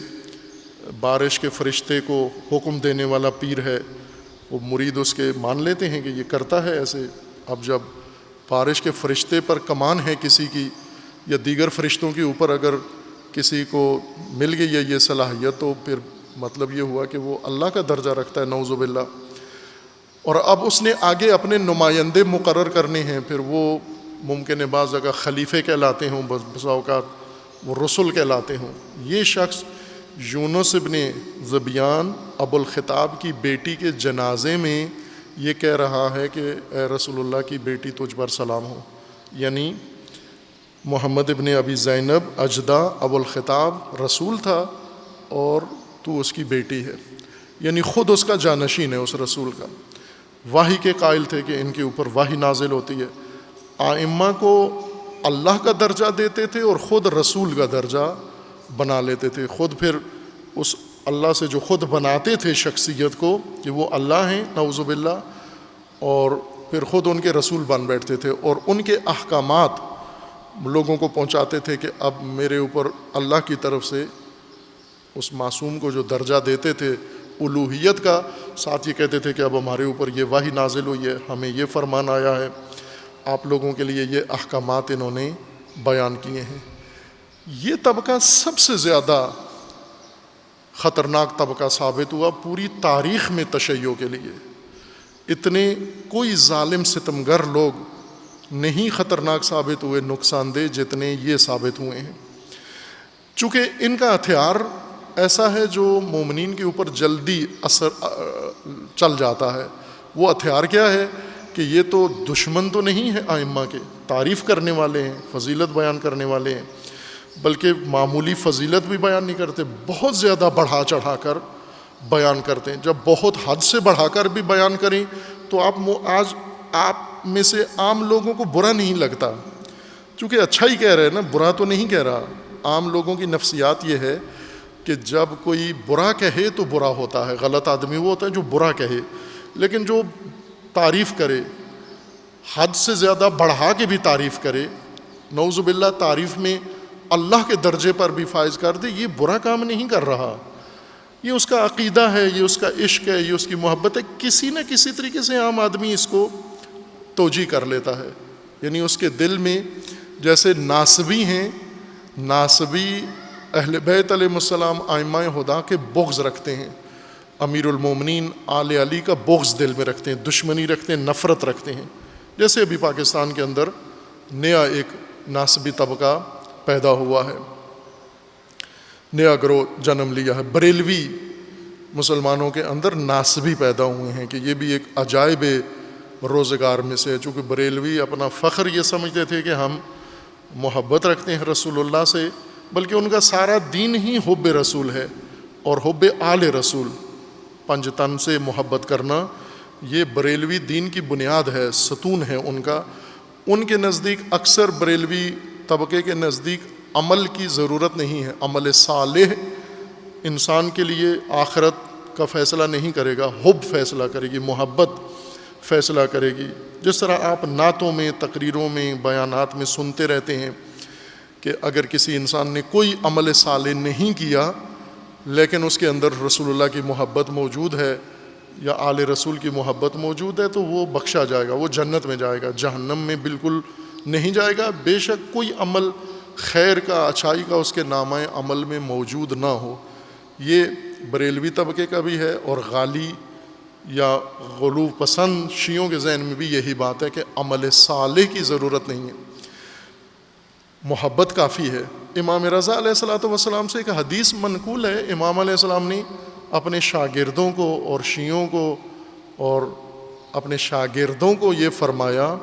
بارش کے فرشتے کو حکم دینے والا پیر ہے، وہ مرید اس کے مان لیتے ہیں کہ یہ کرتا ہے ایسے. اب جب بارش کے فرشتے پر کمان ہے کسی کی، یا دیگر فرشتوں کے اوپر اگر کسی کو مل گئی ہے یہ صلاحیت، تو پھر مطلب یہ ہوا کہ وہ اللہ کا درجہ رکھتا ہے، نعوذ باللہ. اور اب اس نے آگے اپنے نمائندے مقرر کرنے ہیں، پھر وہ ممکن ہے بعض جگہ خلیفے کہلاتے ہوں، بسا اوقات وہ رسول کہلاتے ہوں. یہ شخص یونس ابن زبیان ابو الخطاب کی بیٹی کے جنازے میں یہ کہہ رہا ہے کہ اے رسول اللہ کی بیٹی تجھ پر سلام ہو. یعنی محمد ابن ابی زینب اجدع ابو الخطاب رسول تھا اور تو اس کی بیٹی ہے، یعنی خود اس کا جانشین ہے اس رسول کا. وحی کے قائل تھے کہ ان کے اوپر وحی نازل ہوتی ہے. ائمہ کو اللہ کا درجہ دیتے تھے اور خود رسول کا درجہ بنا لیتے تھے. خود پھر اس اللہ سے جو خود بناتے تھے شخصیت کو کہ وہ اللہ ہیں، نعوذ باللہ، اور پھر خود ان کے رسول بن بیٹھتے تھے، اور ان کے احکامات لوگوں کو پہنچاتے تھے کہ اب میرے اوپر اللہ کی طرف سے اس معصوم کو جو درجہ دیتے تھے الوہیت کا، ساتھ یہ کہتے تھے کہ اب ہمارے اوپر یہ وحی نازل ہوئی ہے، ہمیں یہ فرمان آیا ہے، آپ لوگوں کے لیے یہ احکامات انہوں نے بیان کیے ہیں۔ یہ طبقہ سب سے زیادہ خطرناک طبقہ ثابت ہوا پوری تاریخ میں تشیع کے لیے۔ اتنے کوئی ظالم ستمگر لوگ نہیں خطرناک ثابت ہوئے، نقصان دہ، جتنے یہ ثابت ہوئے ہیں۔ چونکہ ان کا ہتھیار ایسا ہے جو مومنین کے اوپر جلدی اثر چل جاتا ہے۔ وہ ہتھیار کیا ہے کہ یہ تو دشمن تو نہیں ہے ائمہ کے، تعریف کرنے والے ہیں، فضیلت بیان کرنے والے ہیں، بلکہ معمولی فضیلت بھی بیان نہیں کرتے، بہت زیادہ بڑھا چڑھا کر بیان کرتے ہیں۔ جب بہت حد سے بڑھا کر بھی بیان کریں تو آج آپ میں سے عام لوگوں کو برا نہیں لگتا، چونکہ اچھا ہی کہہ رہے ہیں نا، برا تو نہیں کہہ رہا۔ عام لوگوں کی نفسیات یہ ہے کہ جب کوئی برا کہے تو برا ہوتا ہے، غلط آدمی وہ ہوتا ہے جو برا کہے، لیکن جو تعریف کرے، حد سے زیادہ بڑھا کے بھی تعریف کرے، نعوذ باللہ تعریف میں اللہ کے درجے پر بھی فائز کر دے، یہ برا کام نہیں کر رہا، یہ اس کا عقیدہ ہے، یہ اس کا عشق ہے، یہ اس کی محبت ہے۔ کسی نہ کسی طریقے سے عام آدمی اس کو توجیہ کر لیتا ہے، یعنی اس کے دل میں، جیسے ناصبی ہیں، ناصبی اہل بیت علیہ السلام ائمہ ہدا کے بغض رکھتے ہیں، امیر المومنین آل علی کا بغض دل میں رکھتے ہیں، دشمنی رکھتے ہیں، نفرت رکھتے ہیں۔ جیسے ابھی پاکستان کے اندر نیا ایک ناصبی طبقہ پیدا ہوا ہے، نیا گروہ جنم لیا ہے، بریلوی مسلمانوں کے اندر ناصبی پیدا ہوئے ہیں کہ یہ بھی ایک عجائب روزگار میں سے ہے۔ چونکہ بریلوی اپنا فخر یہ سمجھتے تھے کہ ہم محبت رکھتے ہیں رسول اللہ سے، بلکہ ان کا سارا دین ہی حب رسول ہے اور حب آل رسول، پنج تن سے محبت کرنا، یہ بریلوی دین کی بنیاد ہے، ستون ہے ان کا۔ ان کے نزدیک، اکثر بریلوی طبقے کے نزدیک عمل کی ضرورت نہیں ہے، عمل صالح انسان کے لیے آخرت کا فیصلہ نہیں کرے گا، حب فیصلہ کرے گی، محبت فیصلہ کرے گی۔ جس طرح آپ نعتوں میں، تقریروں میں، بیانات میں سنتے رہتے ہیں کہ اگر کسی انسان نے کوئی عمل صالح نہیں کیا لیکن اس کے اندر رسول اللہ کی محبت موجود ہے یا آل رسول کی محبت موجود ہے تو وہ بخشا جائے گا، وہ جنت میں جائے گا، جہنم میں بالکل نہیں جائے گا، بے شک کوئی عمل خیر کا، اچھائی کا اس کے نامہ عمل میں موجود نہ ہو۔ یہ بریلوی طبقے کا بھی ہے، اور غالی یا غلو پسند شیعوں کے ذہن میں بھی یہی بات ہے کہ عمل صالح کی ضرورت نہیں ہے، محبت کافی ہے۔ امام رضا علیہ السلام سے ایک حدیث منقول ہے، امام علیہ السلام نے اپنے شاگردوں کو اور شیعوں کو اور اپنے شاگردوں کو یہ فرمایا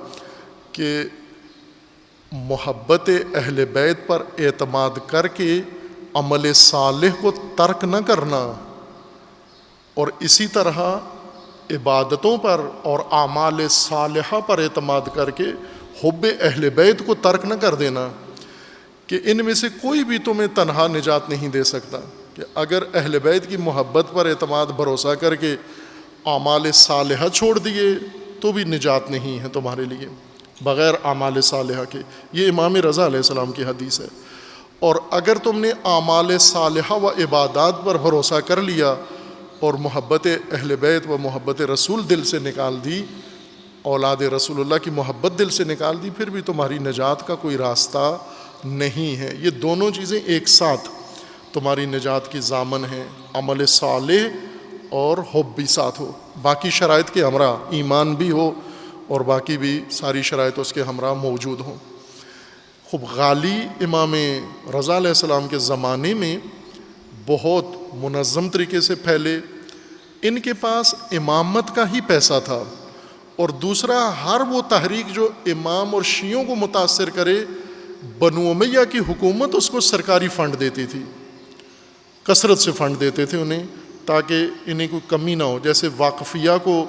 کہ محبت اہل بیت پر اعتماد کر کے عمل صالح کو ترک نہ کرنا، اور اسی طرح عبادتوں پر اور اعمال صالحہ پر اعتماد کر کے حب اہل بیت کو ترک نہ کر دینا، کہ ان میں سے کوئی بھی تمہیں تنہا نجات نہیں دے سکتا، کہ اگر اہل بیت کی محبت پر اعتماد بھروسہ کر کے اعمال صالحہ چھوڑ دیے تو بھی نجات نہیں ہے تمہارے لیے بغیر اعمال صالحہ کے۔ یہ امام رضا علیہ السلام کی حدیث ہے۔ اور اگر تم نے اعمال صالحہ و عبادات پر بھروسہ کر لیا اور محبت اہل بیت و محبت رسول دل سے نکال دی، اولاد رسول اللہ کی محبت دل سے نکال دی، پھر بھی تمہاری نجات کا کوئی راستہ نہیں ہے۔ یہ دونوں چیزیں ایک ساتھ تمہاری نجات کی ضامن ہیں، عمل صالح اور حب بھی ساتھ ہو، باقی شرائط کے ہمراہ، ایمان بھی ہو اور باقی بھی ساری شرائط اس کے ہمراہ موجود ہوں۔ خوب غالی امام رضا علیہ السلام کے زمانے میں بہت منظم طریقے سے پھیلے، ان کے پاس امامت کا ہی پیسہ تھا، اور دوسرا ہر وہ تحریک جو امام اور شیعوں کو متاثر کرے، بنو امیہ کی حکومت اس کو سرکاری فنڈ دیتی تھی، کثرت سے فنڈ دیتے تھے انہیں، تاکہ انہیں کوئی کمی نہ ہو۔ جیسے واقفیہ کو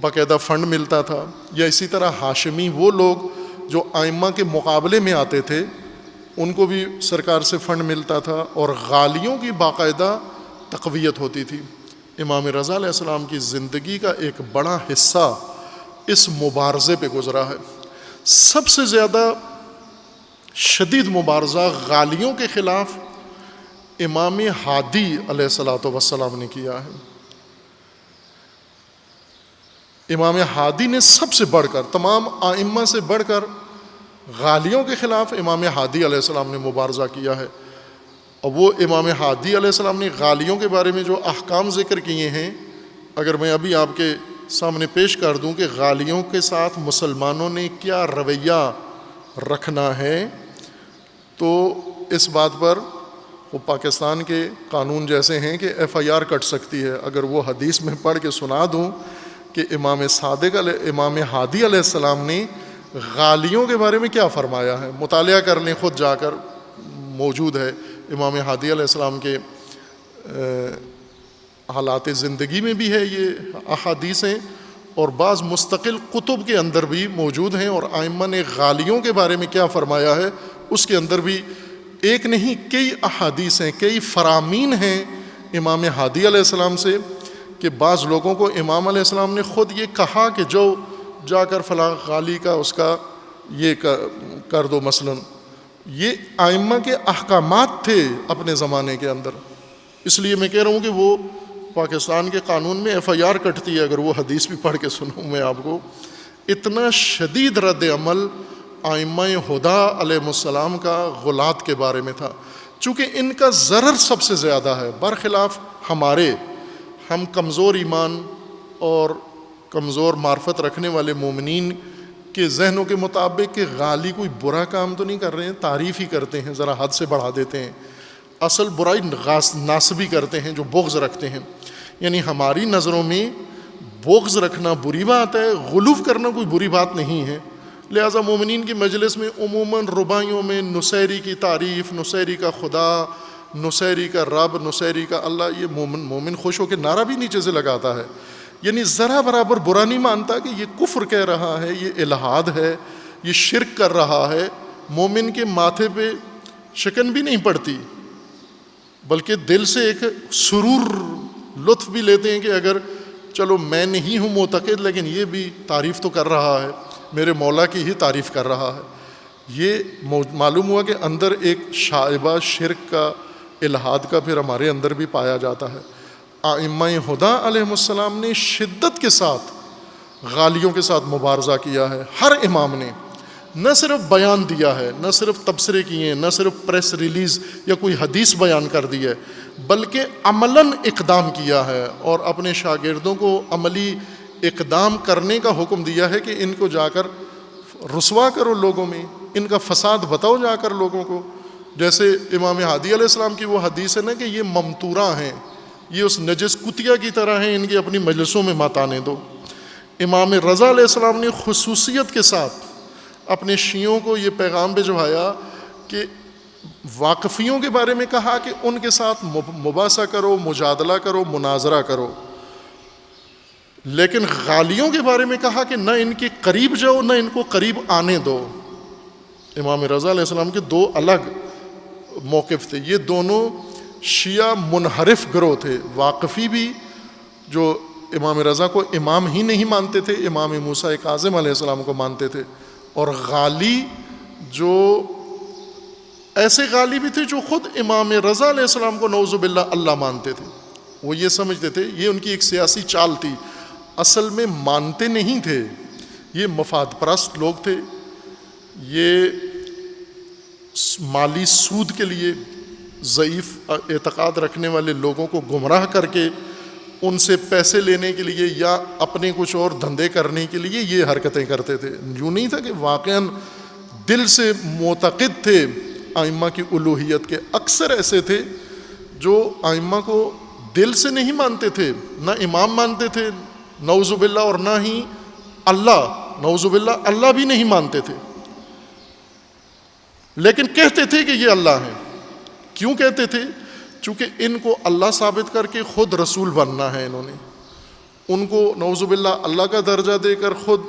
باقاعدہ فنڈ ملتا تھا، یا اسی طرح ہاشمی وہ لوگ جو ائمہ کے مقابلے میں آتے تھے ان کو بھی سرکار سے فنڈ ملتا تھا، اور غالیوں کی باقاعدہ تقویت ہوتی تھی۔ امام رضا علیہ السلام کی زندگی کا ایک بڑا حصہ اس مبارزے پہ گزرا ہے۔ سب سے زیادہ شدید مبارزہ غالیوں کے خلاف امام ہادی علیہ الصلوۃ والسلام نے کیا ہے۔ امام ہادی نے سب سے بڑھ کر، تمام ائمہ سے بڑھ کر غالیوں کے خلاف امام ہادی علیہ السلام نے مبارزہ کیا ہے۔ اور وہ امام ہادی علیہ السلام نے غالیوں کے بارے میں جو احکام ذکر کیے ہیں، اگر میں ابھی آپ کے سامنے پیش کر دوں کہ غالیوں کے ساتھ مسلمانوں نے کیا رویہ رکھنا ہے، تو اس بات پر وہ پاکستان کے قانون جیسے ہیں کہ FIR کٹ سکتی ہے۔ اگر وہ حدیث میں پڑھ کے سنا دوں کہ امام ہادی علیہ السلام نے غالیوں کے بارے میں کیا فرمایا ہے، مطالعہ کر لیں، خود جا کر موجود ہے۔ امام ہادی علیہ السلام کے حالات زندگی میں بھی ہے یہ احادیث ہیں، اور بعض مستقل کتب کے اندر بھی موجود ہیں، اور ائمہ نے غالیوں کے بارے میں کیا فرمایا ہے اس کے اندر بھی ایک نہیں کئی احادیث ہیں، کئی فرامین ہیں امام ہادی علیہ السلام سے، کہ بعض لوگوں کو امام علیہ السلام نے خود یہ کہا کہ جو جا کر فلاں غالی کا اس کا یہ کر دو مثلا۔ یہ ائمہ کے احکامات تھے اپنے زمانے کے اندر، اس لیے میں کہہ رہا ہوں کہ وہ پاکستان کے قانون میں FIR کٹتی ہے اگر وہ حدیث بھی پڑھ کے سنوں میں آپ کو۔ اتنا شدید رد عمل ائمہ ہدیٰ علیہ السلام کا غلاۃ کے بارے میں تھا، چونکہ ان کا ضرر سب سے زیادہ ہے، برخلاف ہمارے۔ ہم کمزور ایمان اور کمزور معرفت رکھنے والے مومنین کے ذہنوں کے مطابق کہ غالی کوئی برا کام تو نہیں کر رہے ہیں، تعریف ہی کرتے ہیں، ذرا حد سے بڑھا دیتے ہیں، اصل برائی ناسبی کرتے ہیں جو بغض رکھتے ہیں۔ یعنی ہماری نظروں میں بغض رکھنا بری بات ہے، غلو کرنا کوئی بری بات نہیں ہے۔ لہٰذا مومنین کی مجلس میں عموماً رباعیوں میں نصیری کی تعریف، نصیری کا خدا، نصیری کا رب، نصیری کا اللہ، یہ مومن خوش ہو کے نعرہ بھی نیچے سے لگاتا ہے، یعنی ذرا برابر برا نہیں مانتا کہ یہ کفر کہہ رہا ہے، یہ الہاد ہے، یہ شرک کر رہا ہے۔ مومن کے ماتھے پہ شکن بھی نہیں پڑتی، بلکہ دل سے ایک سرور، لطف بھی لیتے ہیں کہ اگر چلو میں نہیں ہوں معتقد لیکن یہ بھی تعریف تو کر رہا ہے، میرے مولا کی ہی تعریف کر رہا ہے۔ یہ معلوم ہوا کہ اندر ایک شائبہ شرک کا، الہاد کا پھر ہمارے اندر بھی پایا جاتا ہے۔ ائمہ ہدیٰ علیہ السلام نے شدت کے ساتھ غالیوں کے ساتھ مبارزہ کیا ہے۔ ہر امام نے نہ صرف بیان دیا ہے، نہ صرف تبصرے کیے ہیں، نہ صرف پریس ریلیز یا کوئی حدیث بیان کر دی ہے، بلکہ عملاً اقدام کیا ہے اور اپنے شاگردوں کو عملی اقدام کرنے کا حکم دیا ہے کہ ان کو جا کر رسوا کرو لوگوں میں، ان کا فساد بتاؤ جا کر لوگوں کو۔ جیسے امام ہادی علیہ السلام کی وہ حدیث ہے نا کہ یہ ممتوراں ہیں، یہ اس نجس کتیا کی طرح ہیں، ان کی اپنی مجلسوں میں مت آنے دو۔ امام رضا علیہ السلام نے خصوصیت کے ساتھ اپنے شیعوں کو یہ پیغام بھجوایا کہ واقفیوں کے بارے میں کہا کہ ان کے ساتھ مباحثہ کرو، مجادلہ کرو، مناظرہ کرو، لیکن غالیوں کے بارے میں کہا کہ نہ ان کے قریب جاؤ نہ ان کو قریب آنے دو۔ امام رضا علیہ السلام کے دو الگ موقف تھے۔ یہ دونوں شیعہ منحرف گروہ تھے، واقفی بھی جو امام رضا کو امام ہی نہیں مانتے تھے، امام موسیٰ کاظم علیہ السلام کو مانتے تھے، اور غالی جو ایسے غالی بھی تھے جو خود امام رضا علیہ السلام کو نعوذ باللہ اللہ مانتے تھے۔ وہ یہ سمجھتے تھے، یہ ان کی ایک سیاسی چال تھی، اصل میں مانتے نہیں تھے، یہ مفاد پرست لوگ تھے، یہ مالی سود کے لیے ضعیف اعتقاد رکھنے والے لوگوں کو گمراہ کر کے ان سے پیسے لینے کے لیے یا اپنے کچھ اور دھندے کرنے کے لیے یہ حرکتیں کرتے تھے۔ یوں نہیں تھا کہ واقعاً دل سے معتقد تھے ائمہ کی الوہیت کے۔ اکثر ایسے تھے جو ائمہ کو دل سے نہیں مانتے تھے، نہ امام مانتے تھے نعوذ باللہ، اور نہ ہی اللہ، نعوذ باللہ اللہ بھی نہیں مانتے تھے، لیکن کہتے تھے کہ یہ اللہ ہیں۔ کیوں کہتے تھے؟ چونکہ ان کو اللہ ثابت کر کے خود رسول بننا ہے، انہوں نے ان کو نعوذ باللہ اللہ کا درجہ دے کر خود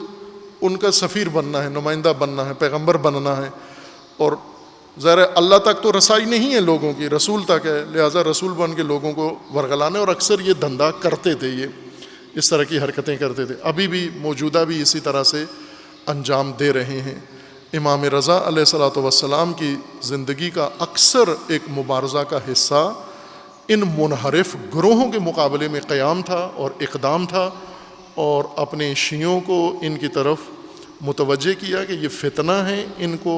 ان کا سفیر بننا ہے، نمائندہ بننا ہے، پیغمبر بننا ہے، اور ظاہر اللہ تک تو رسائی نہیں ہے لوگوں کی، رسول تک ہے، لہٰذا رسول بن کے لوگوں کو ورگلانے، اور اکثر یہ دھندا کرتے تھے، یہ اس طرح کی حرکتیں کرتے تھے، ابھی بھی موجودہ بھی اسی طرح سے انجام دے رہے ہیں۔ امام رضا علیہ الصلوۃ والسلام کی زندگی کا اکثر ایک مبارزہ کا حصہ ان منحرف گروہوں کے مقابلے میں قیام تھا اور اقدام تھا، اور اپنے شیعوں کو ان کی طرف متوجہ کیا کہ یہ فتنہ ہے، ان کو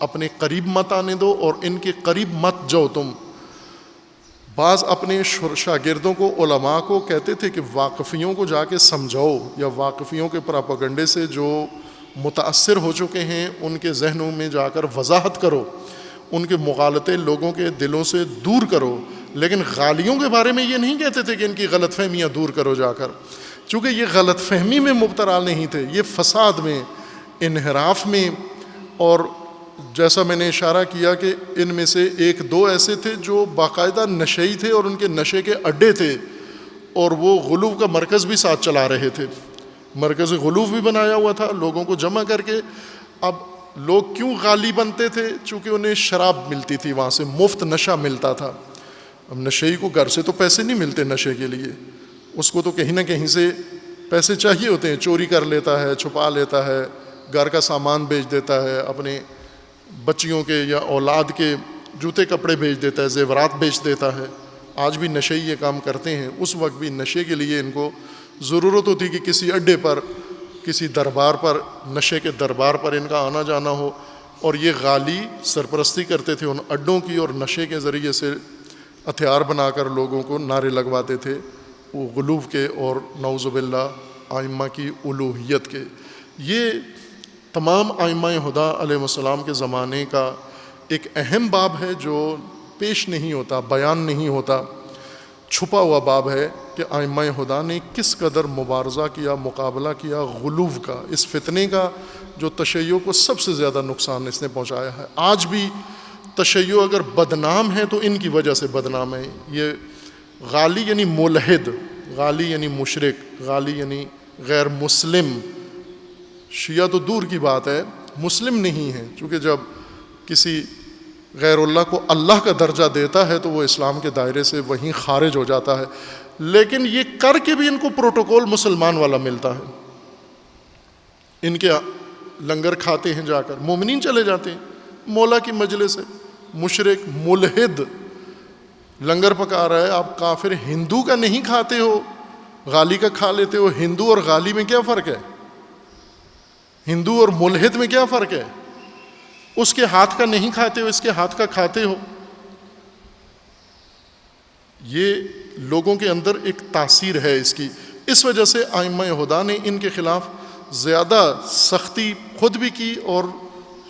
اپنے قریب مت آنے دو اور ان کے قریب مت جاؤ تم۔ بعض اپنے شاگردوں کو، علماء کو کہتے تھے کہ واقفیوں کو جا کے سمجھاؤ، یا واقفیوں کے پراپیگنڈے سے جو متاثر ہو چکے ہیں ان کے ذہنوں میں جا کر وضاحت کرو، ان کے مغالطے لوگوں کے دلوں سے دور کرو۔ لیکن غالیوں کے بارے میں یہ نہیں کہتے تھے کہ ان کی غلط فہمیاں دور کرو جا کر، چونکہ یہ غلط فہمی میں مبتلا نہیں تھے، یہ فساد میں، انحراف میں، اور جیسا میں نے اشارہ کیا کہ ان میں سے ایک دو ایسے تھے جو باقاعدہ نشئی تھے اور ان کے نشے کے اڈے تھے، اور وہ غلو کا مرکز بھی ساتھ چلا رہے تھے، مرکز غلو بھی بنایا ہوا تھا لوگوں کو جمع کر کے۔ اب لوگ کیوں غالی بنتے تھے؟ چونکہ انہیں شراب ملتی تھی، وہاں سے مفت نشہ ملتا تھا۔ اب نشئی کو گھر سے تو پیسے نہیں ملتے نشے کے لیے، اس کو تو کہیں نہ کہیں سے پیسے چاہیے ہوتے ہیں، چوری کر لیتا ہے، چھپا لیتا ہے، گھر کا سامان بیچ دیتا ہے، اپنے بچیوں کے یا اولاد کے جوتے کپڑے بیچ دیتا ہے، زیورات بیچ دیتا ہے۔ آج بھی نشئی یہ کام کرتے ہیں۔ اس وقت بھی نشے کے لیے ان کو ضرورت ہوتی کہ کسی اڈے پر، کسی دربار پر، نشے کے دربار پر ان کا آنا جانا ہو، اور یہ غالی سرپرستی کرتے تھے ان اڈوں کی، اور نشے کے ذریعے سے ہتھیار بنا کر لوگوں کو نعرے لگواتے تھے وہ غلو کے اور نعوذ باللہ ائمہ کی الوہیت کے۔ یہ تمام ائمہ ہدیٰ علیہ السلام کے زمانے کا ایک اہم باب ہے جو پیش نہیں ہوتا، بیان نہیں ہوتا، چھپا ہوا باب ہے کہ ائمہ ہدیٰ نے کس قدر مبارزہ کیا، مقابلہ کیا غلو کا، اس فتنے کا جو تشیع کو سب سے زیادہ نقصان اس نے پہنچایا ہے۔ آج بھی تشیع اگر بدنام ہے تو ان کی وجہ سے بدنام ہے۔ یہ غالی یعنی ملحد، غالی یعنی مشرک، غالی یعنی غیر مسلم، شیعہ تو دور کی بات ہے، مسلم نہیں ہے، چونکہ جب کسی غیر اللہ کو اللہ کا درجہ دیتا ہے تو وہ اسلام کے دائرے سے وہیں خارج ہو جاتا ہے۔ لیکن یہ کر کے بھی ان کو پروٹوکول مسلمان والا ملتا ہے، ان کے لنگر کھاتے ہیں جا کر، مومنین چلے جاتے ہیں مولا کی مجلس سے، مشرک ملحد لنگر پکا رہا ہے، آپ کافر ہندو کا نہیں کھاتے ہو، غالی کا کھا لیتے ہو۔ ہندو اور غالی میں کیا فرق ہے؟ ہندو اور ملحد میں کیا فرق ہے؟ اس کے ہاتھ کا نہیں کھاتے ہو، اس کے ہاتھ کا کھاتے ہو۔ یہ لوگوں کے اندر ایک تاثیر ہے اس کی، اس وجہ سے ائمہ ہدیٰ نے ان کے خلاف زیادہ سختی خود بھی کی اور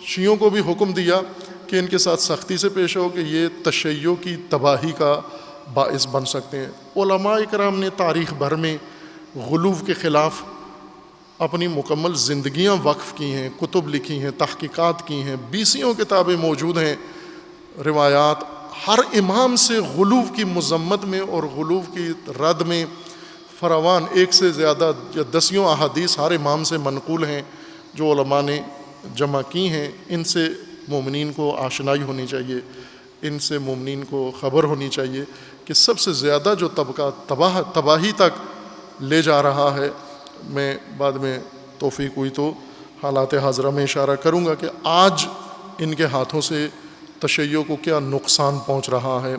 شیعوں کو بھی حکم دیا کہ ان کے ساتھ سختی سے پیش ہو، کہ یہ تشیع کی تباہی کا باعث بن سکتے ہیں۔ علماء اکرام نے تاریخ بھر میں غلو کے خلاف اپنی مکمل زندگیاں وقف کی ہیں، کتب لکھی ہیں، تحقیقات کی ہیں، 20 کتابیں موجود ہیں، روایات ہر امام سے غلو کی مذمت میں اور غلو کی رد میں فراوان، ایک سے زیادہ یا 10 احادیث ہر امام سے منقول ہیں جو علماء نے جمع کی ہیں۔ ان سے مومنین کو آشنائی ہونی چاہیے، ان سے مومنین کو خبر ہونی چاہیے کہ سب سے زیادہ جو طبقہ تباہی تک لے جا رہا ہے، میں بعد میں توفیق ہوئی تو حالات حاضرہ میں اشارہ کروں گا کہ آج ان کے ہاتھوں سے تشیع کو کیا نقصان پہنچ رہا ہے،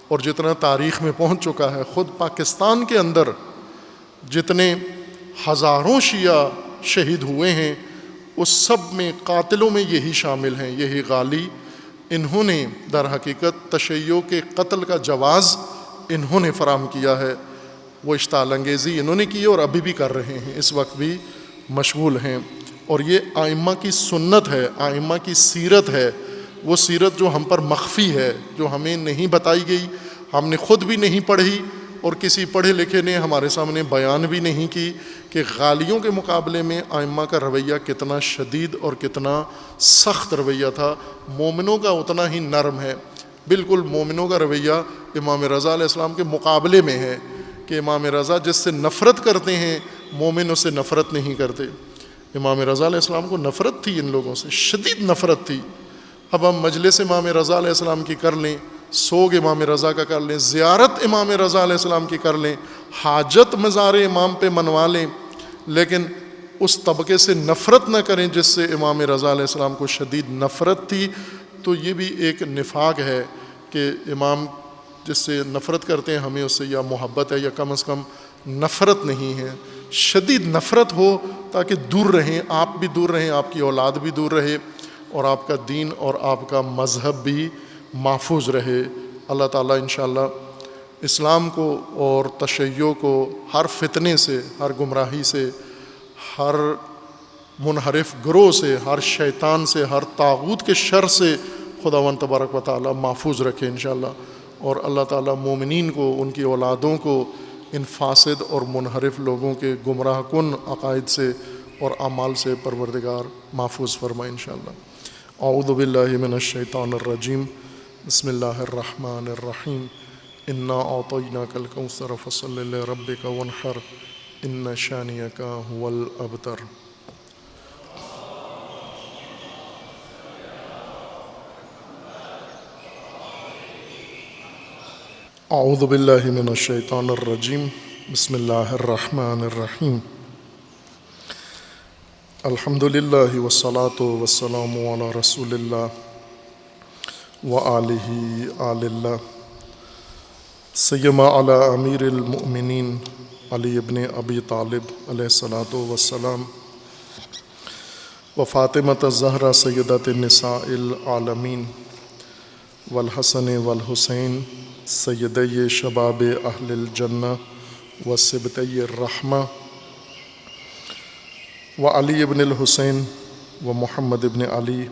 اور جتنا تاریخ میں پہنچ چکا ہے۔ خود پاکستان کے اندر جتنے ہزاروں شیعہ شہید ہوئے ہیں، اس سب میں قاتلوں میں یہی شامل ہیں، یہی غالی۔ انہوں نے در حقیقت تشیع کے قتل کا جواز انہوں نے فراہم کیا ہے، وہ اشتعال انگیزی انہوں نے کی اور ابھی بھی کر رہے ہیں، اس وقت بھی مشغول ہیں۔ اور یہ ائمہ کی سنت ہے، ائمہ کی سیرت ہے، وہ سیرت جو ہم پر مخفی ہے، جو ہمیں نہیں بتائی گئی، ہم نے خود بھی نہیں پڑھی اور کسی پڑھے لکھے نے ہمارے سامنے بیان بھی نہیں کی کہ غالیوں کے مقابلے میں ائمہ کا رویہ کتنا شدید اور کتنا سخت رویہ تھا۔ مومنوں کا اتنا ہی نرم ہے، بالکل مومنوں کا رویہ امام رضا علیہ السلام کے مقابلے میں ہے کہ امام رضا جس سے نفرت کرتے ہیں مومن اس سے نفرت نہیں کرتے۔ امام رضا علیہ السلام کو نفرت تھی ان لوگوں سے، شدید نفرت تھی۔ اب ہم مجلس امام رضا علیہ السلام کی کر لیں، سوگ امام رضا کا کر لیں، زیارت امام رضا علیہ السلام کی کر لیں، حاجت مزار امام پہ منوا لیں، لیکن اس طبقے سے نفرت نہ کریں جس سے امام رضا علیہ السلام کو شدید نفرت تھی، تو یہ بھی ایک نفاق ہے کہ امام جس سے نفرت کرتے ہیں ہمیں اس سے یا محبت ہے یا کم از کم نفرت نہیں ہے، شدید نفرت ہو تاکہ دور رہیں، آپ بھی دور رہیں، آپ کی اولاد بھی دور رہے، اور آپ کا دین اور آپ کا مذہب بھی محفوظ رہے۔ اللہ تعالیٰ انشاءاللہ اسلام کو اور تشیع کو ہر فتنے سے، ہر گمراہی سے، ہر منحرف گروہ سے، ہر شیطان سے، ہر طاغوت کے شر سے خداوند تبارک و تعالیٰ محفوظ رکھے انشاءاللہ، اور اللہ تعالیٰ مومنین کو، ان کی اولادوں کو ان فاسد اور منحرف لوگوں کے گمراہ کن عقائد سے اور اعمال سے پروردگار محفوظ فرمائے انشاءاللہ۔ اعوذ باللہ من الشیطان الرجیم، بسم اللہ الرحمن الرحیم، انا اعطیناک الکوثر فصل لربک وانحر ان شانئک هو الابتر۔ اعوذ باللہ من الشیطان الرجیم، بسم اللہ الرحمن الرحیم، الحمد للہ والصلاة والسلام علی رسول اللہ وآلہ آل اللہ، سیما علی امیر المؤمنین علی ابن ابی طالب علیہ الصلاۃ والسلام، و فاطمۃ الزہرا سیدۃ النساء العالمین، والحسن والحسین سیدی شباب اہل الجنہ وصبطی الرحمہ، و علی ابن الحسین و محمد ابن علی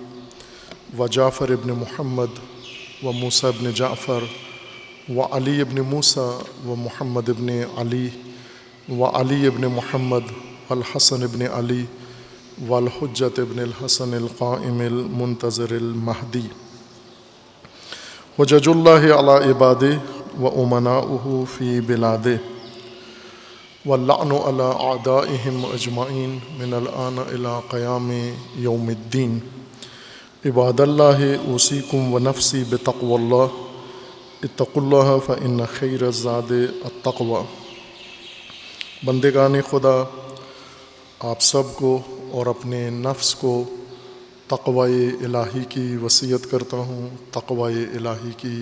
و جعفر ابن محمد و موسیٰ ابن جعفر و علی ابن موسیٰ و محمد ابن علی و علی ابن محمد والحسن ابن علی والحجت ابن الحسن القائم المنتظر المہدی، حجج اللہ علی عبادہ و امناؤہ فی بلادہ، واللعن علی اعدائہم اجمعین من الآن الی قیام یوم الدین۔ عباد اللہ اوصیکم و نفسی بتقوی اللہ، اتقوا اللہ فإن خیر الزاد التقوی۔ بندگان خدا، آپ سب کو اور اپنے نفس کو تقوی الہی کی وصیت کرتا ہوں، تقوی الہی کی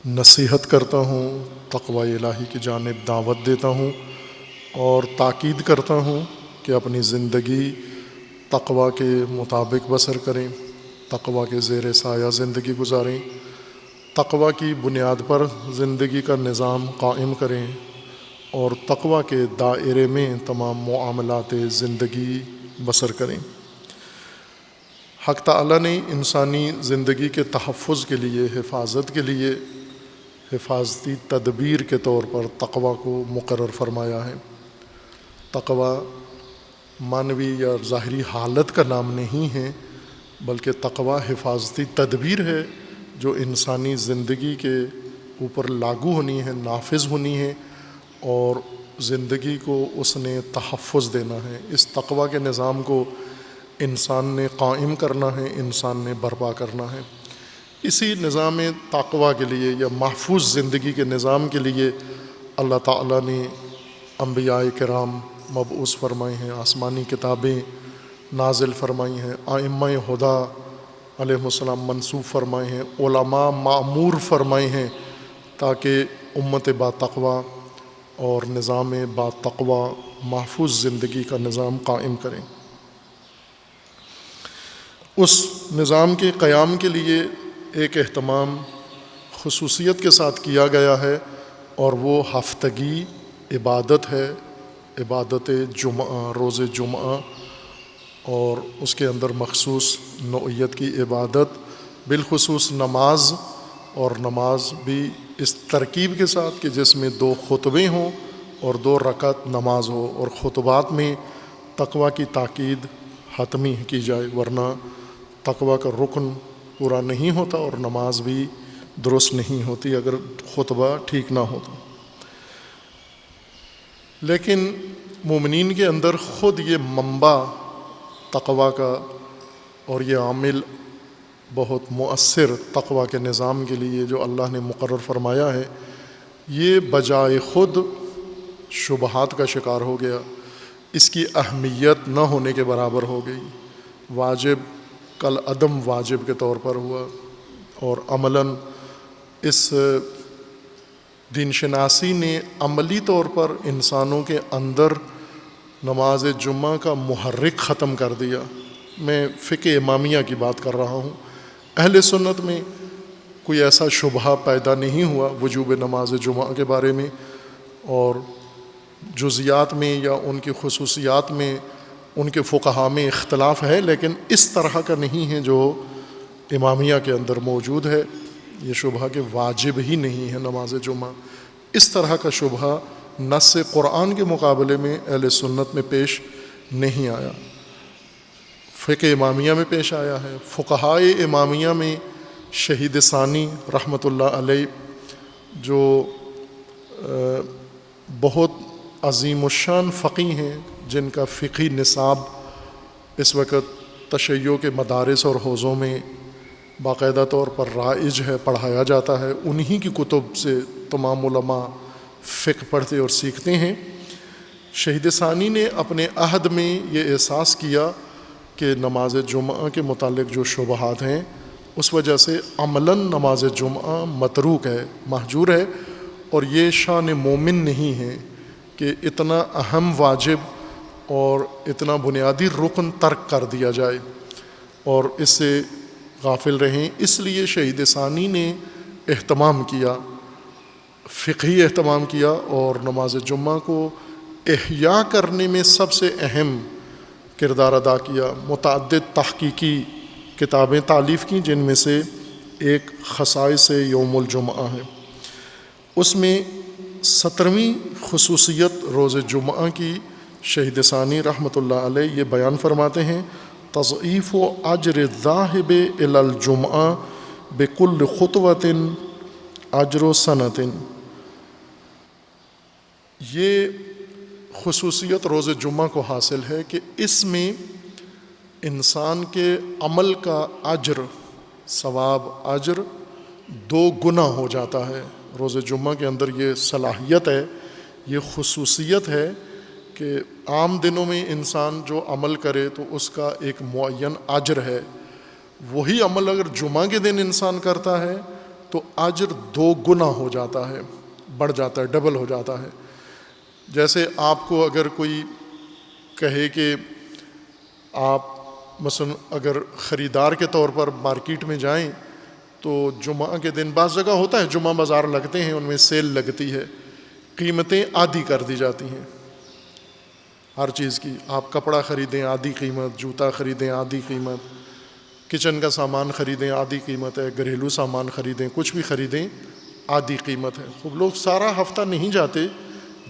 نصیحت کرتا ہوں، تقوی الہی کی جانب دعوت دیتا ہوں، اور تاکید کرتا ہوں کہ اپنی زندگی تقوی کے مطابق بسر کریں، تقوی کے زیر سایہ زندگی گزاریں، تقوی کی بنیاد پر زندگی کا نظام قائم کریں، اور تقوی کے دائرے میں تمام معاملات زندگی بسر کریں۔ حق تعالیٰ نے انسانی زندگی کے تحفظ کے لیے، حفاظت کے لیے، حفاظتی تدبیر کے طور پر تقوی کو مقرر فرمایا ہے۔ تقوی معنوی یا ظاہری حالت کا نام نہیں ہے، بلکہ تقوی حفاظتی تدبیر ہے جو انسانی زندگی کے اوپر لاگو ہونی ہے، نافذ ہونی ہے، اور زندگی کو اس نے تحفظ دینا ہے۔ اس تقوی کے نظام کو انسان نے قائم کرنا ہے، انسان نے برپا کرنا ہے۔ اسی نظام تقوی کے لیے یا محفوظ زندگی کے نظام کے لیے اللہ تعالیٰ نے انبیاء کرام مبعوث فرمائے ہیں، آسمانی کتابیں نازل فرمائی ہیں، ائمہ ہدیٰ علیہ السلام منصوب فرمائے ہیں، علماء مأمور فرمائے ہیں، تاکہ امت با تقوی اور نظام با تقوی محفوظ زندگی کا نظام قائم کریں۔ اس نظام کے قیام کے لیے ایک اہتمام خصوصیت کے ساتھ کیا گیا ہے، اور وہ ہفتگی عبادت ہے، عبادت جمعہ، روز جمعہ، اور اس کے اندر مخصوص نوعیت کی عبادت، بالخصوص نماز، اور نماز بھی اس ترکیب کے ساتھ کہ جس میں 2 خطبے ہوں اور 2 رکعت نماز ہو، اور خطبات میں تقوی کی تاکید حتمی کی جائے، ورنہ تقوی کا رکن پورا نہیں ہوتا اور نماز بھی درست نہیں ہوتی اگر خطبہ ٹھیک نہ ہوتا۔ لیکن مومنین کے اندر خود یہ منبع تقوی کا اور یہ عامل بہت مؤثر تقوی کے نظام کے لیے جو اللہ نے مقرر فرمایا ہے، یہ بجائے خود شبہات کا شکار ہو گیا، اس کی اہمیت نہ ہونے کے برابر ہو گئی، واجب کل عدم واجب کے طور پر ہوا، اور عملاً اس دین شناسی نے عملی طور پر انسانوں کے اندر نماز جمعہ کا محرک ختم کر دیا۔ میں فقہ امامیہ کی بات کر رہا ہوں۔ اہل سنت میں کوئی ایسا شبہہ پیدا نہیں ہوا وجوب نماز جمعہ کے بارے میں، اور جزیات میں یا ان کی خصوصیات میں ان کے فقہاء میں اختلاف ہے، لیکن اس طرح کا نہیں ہے جو امامیہ کے اندر موجود ہے، یہ شبہہ کہ واجب ہی نہیں ہے نماز جمعہ۔ اس طرح کا شبہہ نص قرآن کے مقابلے میں اہل سنت میں پیش نہیں آیا، فقہ امامیہ میں پیش آیا ہے۔ فقہائے امامیہ میں شہید ثانی رحمۃ اللہ علیہ، جو بہت عظیم الشان فقیہ ہیں، جن کا فقہی نصاب اس وقت تشیع کے مدارس اور حوزوں میں باقاعدہ طور پر رائج ہے، پڑھایا جاتا ہے، انہی کی کتب سے تمام علماء فقہ پڑھتے اور سیکھتے ہیں۔ شہید ثانی نے اپنے عہد میں یہ احساس کیا کہ نماز جمعہ کے متعلق جو شبہات ہیں اس وجہ سے عملاً نماز جمعہ متروک ہے، مہجور ہے، اور یہ شان مومن نہیں ہے کہ اتنا اہم واجب اور اتنا بنیادی رکن ترک کر دیا جائے اور اس سے غافل رہیں۔ اس لیے شہید ثانی نے اہتمام کیا، فقہی اہتمام کیا، اور نماز جمعہ کو احیاء کرنے میں سب سے اہم کردار ادا کیا۔ متعدد تحقیقی کتابیں تالیف کیں، جن میں سے ایک خصائص یوم الجمعہ ہے۔ اس میں 17ویں خصوصیت روز جمعہ کی شہید ثانی رحمۃ اللہ علیہ یہ بیان فرماتے ہیں: تضعیف و اجر الذاہب الی الجمعہ بکل خطوۃ اجر سنۃ۔ یہ خصوصیت روز جمعہ کو حاصل ہے کہ اس میں انسان کے عمل کا اجر، ثواب اجر 2 گنا ہو جاتا ہے۔ روز جمعہ کے اندر یہ صلاحیت ہے، یہ خصوصیت ہے کہ عام دنوں میں انسان جو عمل کرے تو اس کا ایک معین اجر ہے، وہی عمل اگر جمعہ کے دن انسان کرتا ہے تو اجر 2 گنا ہو جاتا ہے، بڑھ جاتا ہے، ڈبل ہو جاتا ہے۔ جیسے آپ کو اگر کوئی کہے کہ آپ مثلا اگر خریدار کے طور پر مارکیٹ میں جائیں تو جمعہ کے دن بعض جگہ ہوتا ہے جمعہ بازار لگتے ہیں، ان میں سیل لگتی ہے، قیمتیں آدھی کر دی جاتی ہیں ہر چیز کی۔ آپ کپڑا خریدیں آدھی قیمت، جوتا خریدیں آدھی قیمت، کچن کا سامان خریدیں آدھی قیمت ہے، گھریلو سامان خریدیں، کچھ بھی خریدیں آدھی قیمت ہے۔ خوب لوگ سارا ہفتہ نہیں جاتے،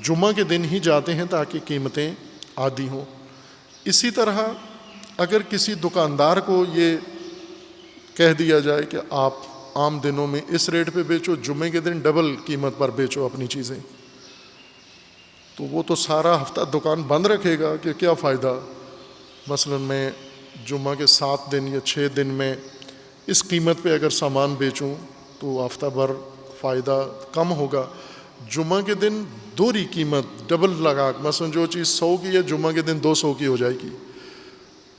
جمعہ کے دن ہی جاتے ہیں تاکہ قیمتیں آدھی ہوں۔ اسی طرح اگر کسی دکاندار کو یہ کہہ دیا جائے کہ آپ عام دنوں میں اس ریٹ پہ بیچو، جمعے کے دن ڈبل قیمت پر بیچو اپنی چیزیں، تو وہ تو سارا ہفتہ دکان بند رکھے گا کہ کیا فائدہ۔ مثلا میں جمعہ کے 7 دن یا 6 دن میں اس قیمت پہ اگر سامان بیچوں تو ہفتہ بھر فائدہ کم ہوگا۔ جمعہ کے دن دوہری قیمت ڈبل لگا، مثلا جو چیز 100 کی ہے جمعہ کے دن 200 کی ہو جائے گی،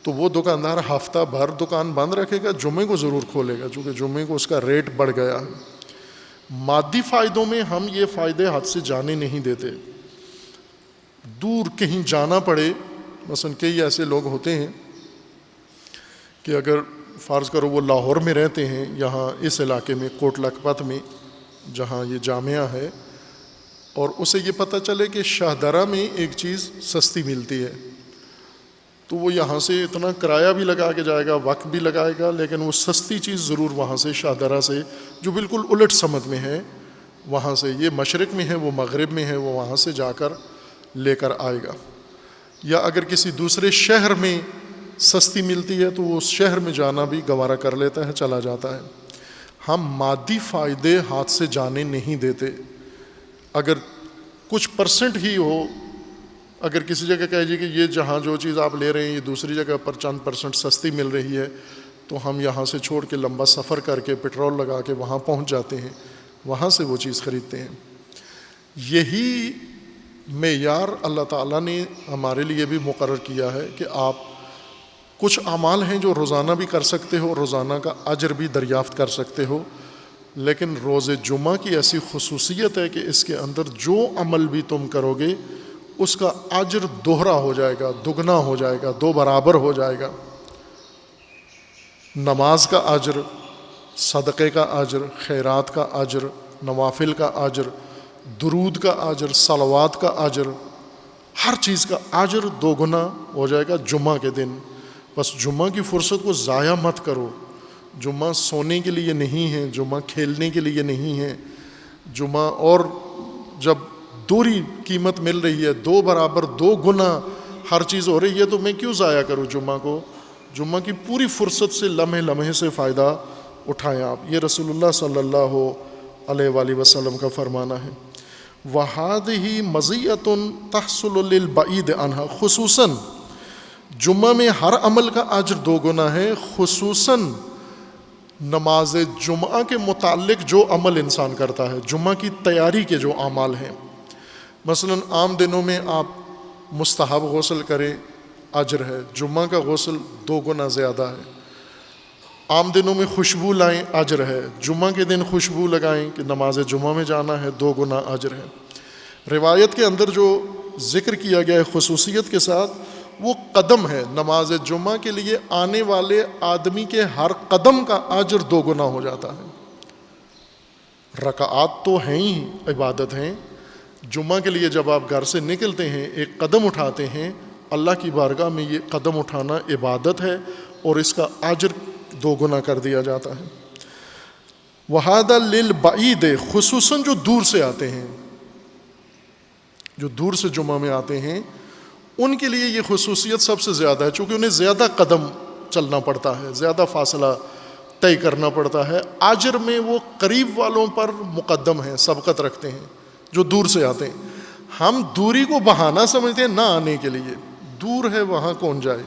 تو وہ دکاندار ہفتہ بھر دکان بند رکھے گا، جمعے کو ضرور کھولے گا، چونکہ جمعے کو اس کا ریٹ بڑھ گیا ہے۔ مادی فائدوں میں ہم یہ فائدے ہاتھ سے جانے نہیں دیتے۔ دور کہیں جانا پڑے، مثلا کئی ایسے لوگ ہوتے ہیں کہ اگر فرض کرو وہ لاہور میں رہتے ہیں، یہاں اس علاقے میں کوٹ لکھپت میں جہاں یہ جامعہ ہے، اور اسے یہ پتہ چلے کہ شاہدرہ میں ایک چیز سستی ملتی ہے، تو وہ یہاں سے اتنا کرایہ بھی لگا کے جائے گا، وقت بھی لگائے گا، لیکن وہ سستی چیز ضرور وہاں سے شاہدرہ سے، جو بالکل الٹ سمت میں ہے، وہاں سے، یہ مشرق میں ہے وہ مغرب میں ہے، وہ وہاں سے جا کر لے کر آئے گا۔ یا اگر کسی دوسرے شہر میں سستی ملتی ہے تو وہ اس شہر میں جانا بھی گوارا کر لیتا ہے، چلا جاتا ہے۔ ہم مادی فائدے ہاتھ سے جانے نہیں دیتے۔ اگر کچھ پرسنٹ ہی ہو، اگر کسی جگہ کہے جی کہ یہ جہاں جو چیز آپ لے رہے ہیں یہ دوسری جگہ پر چند پرسنٹ سستی مل رہی ہے، تو ہم یہاں سے چھوڑ کے لمبا سفر کر کے پیٹرول لگا کے وہاں پہنچ جاتے ہیں، وہاں سے وہ چیز خریدتے ہیں۔ یہی معیار اللہ تعالیٰ نے ہمارے لیے بھی مقرر کیا ہے کہ آپ کچھ اعمال ہیں جو روزانہ بھی کر سکتے ہو، روزانہ کا اجر بھی دریافت کر سکتے ہو، لیکن روز جمعہ کی ایسی خصوصیت ہے کہ اس کے اندر جو عمل بھی تم کرو گے اس کا اجر دوہرا ہو جائے گا، دگنا ہو جائے گا، دو برابر ہو جائے گا۔ نماز کا اجر، صدقے کا اجر، خیرات کا اجر، نوافل کا اجر، درود کا اجر، صلوات کا اجر، ہر چیز کا اجر دو گنا ہو جائے گا جمعہ کے دن۔ بس جمعہ کی فرصت کو ضائع مت کرو۔ جمعہ سونے کے لیے نہیں ہے، جمعہ کھیلنے کے لیے نہیں ہے۔ جمعہ، اور جب دوہری قیمت مل رہی ہے، دو برابر، دو گنا ہر چیز ہو رہی ہے، تو میں کیوں ضائع کروں جمعہ کو؟ جمعہ کی پوری فرصت سے لمحے لمحے سے فائدہ اٹھائیں آپ۔ یہ رسول اللہ صلی اللہ علیہ وآلہ وسلم کا فرمانا ہے۔ وَهَذِهِ مَزِيَّةٌ تَحْصُلُ لِلْبَعِيدِ عَنْهَا، خصوصاً جمعہ میں ہر عمل کا اجر دو گنا ہے، خصوصاً نماز جمعہ کے متعلق جو عمل انسان کرتا ہے، جمعہ کی تیاری کے جو اعمال ہیں۔ مثلاً عام دنوں میں آپ مستحب غسل کریں، اجر ہے، جمعہ کا غسل دو گنا زیادہ ہے۔ عام دنوں میں خوشبو لائیں، اجر ہے، جمعہ کے دن خوشبو لگائیں کہ نماز جمعہ میں جانا ہے، دو گنا اجر ہے۔ روایت کے اندر جو ذکر کیا گیا ہے خصوصیت کے ساتھ، وہ قدم ہے، نماز جمعہ کے لیے آنے والے آدمی کے ہر قدم کا اجر دو گنا ہو جاتا ہے۔ رکعات تو ہیں ہی عبادت ہیں، جمعہ کے لیے جب آپ گھر سے نکلتے ہیں، ایک قدم اٹھاتے ہیں، اللہ کی بارگاہ میں یہ قدم اٹھانا عبادت ہے، اور اس کا اجر دو گنا کر دیا جاتا ہے۔ وَهَذَا لِلْبَعِيدِ، خصوصاً جو دور سے آتے ہیں، جو دور سے جمعہ میں آتے ہیں، ان کے لیے یہ خصوصیت سب سے زیادہ ہے، چونکہ انہیں زیادہ قدم چلنا پڑتا ہے، زیادہ فاصلہ طے کرنا پڑتا ہے۔ اجر میں وہ قریب والوں پر مقدم ہیں، سبقت رکھتے ہیں جو دور سے آتے ہیں۔ ہم دوری کو بہانہ سمجھتے ہیں نہ آنے کے لیے، دور ہے وہاں کون جائے۔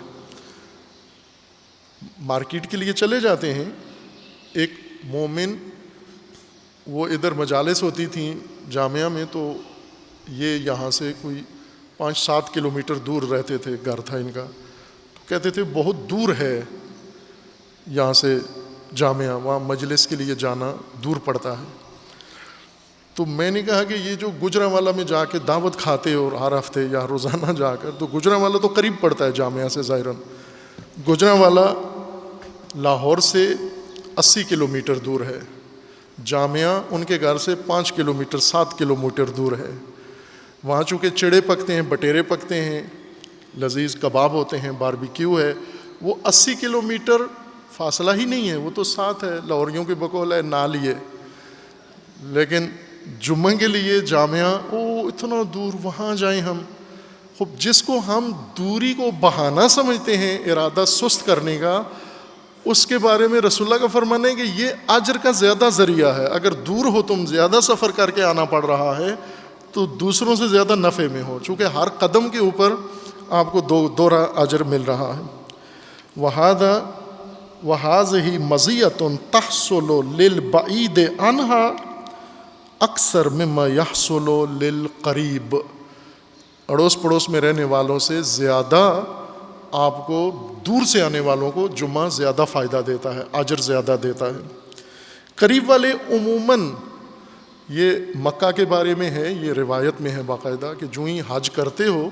مارکیٹ کے لیے چلے جاتے ہیں، ایک مومن، وہ ادھر مجالس ہوتی تھیں جامعہ میں، تو یہ یہاں سے کوئی 5-7 کلومیٹر دور رہتے تھے، گھر تھا ان کا، تو کہتے تھے بہت دور ہے یہاں سے جامعہ، وہاں مجلس کے لیے جانا دور پڑتا ہے۔ تو میں نے کہا کہ یہ جو گجرانوالہ میں جا کے دعوت کھاتے اور ہر ہفتے یا روزانہ جا کر، تو گجرانوالہ تو قریب پڑتا ہے جامعہ سے ظاہراً، گجرانوالہ لاہور سے 80 کلومیٹر دور ہے، جامعہ ان کے گھر سے 5 کلومیٹر 7 کلومیٹر دور ہے۔ وہاں چونکہ چڑے پکتے ہیں، بٹیرے پکتے ہیں، لذیذ کباب ہوتے ہیں، باربیکیو ہے، وہ 80 کلومیٹر فاصلہ ہی نہیں ہے، وہ تو ساتھ ہے، لاہوریوں کے بقول ہے نہ لیے۔ لیکن جمعہ کے لیے جامعہ، اتنا دور وہاں جائیں ہم۔ خب جس کو ہم دوری کو بہانہ سمجھتے ہیں، ارادہ سست کرنے کا، اس کے بارے میں رسول اللہ کا فرمانا ہے کہ یہ اجر کا زیادہ ذریعہ ہے۔ اگر دور ہو، تم زیادہ سفر کر کے آنا پڑ رہا ہے، تو دوسروں سے زیادہ نفع میں ہو، چونکہ ہر قدم کے اوپر آپ کو دوہرا اجر مل رہا ہے۔ وَهَذِهِ مَزِيَّةٌ تَحْصُلُ لِلْبَعِيدِ عَنْهَا اکثر مما يحصل للقریب، اڑوس پڑوس میں رہنے والوں سے زیادہ آپ کو، دور سے آنے والوں کو جمعہ زیادہ فائدہ دیتا ہے، اجر زیادہ دیتا ہے۔ قریب والے عموماً، یہ مکہ کے بارے میں ہے، یہ روایت میں ہے باقاعدہ کہ جو ہی حج کرتے ہو،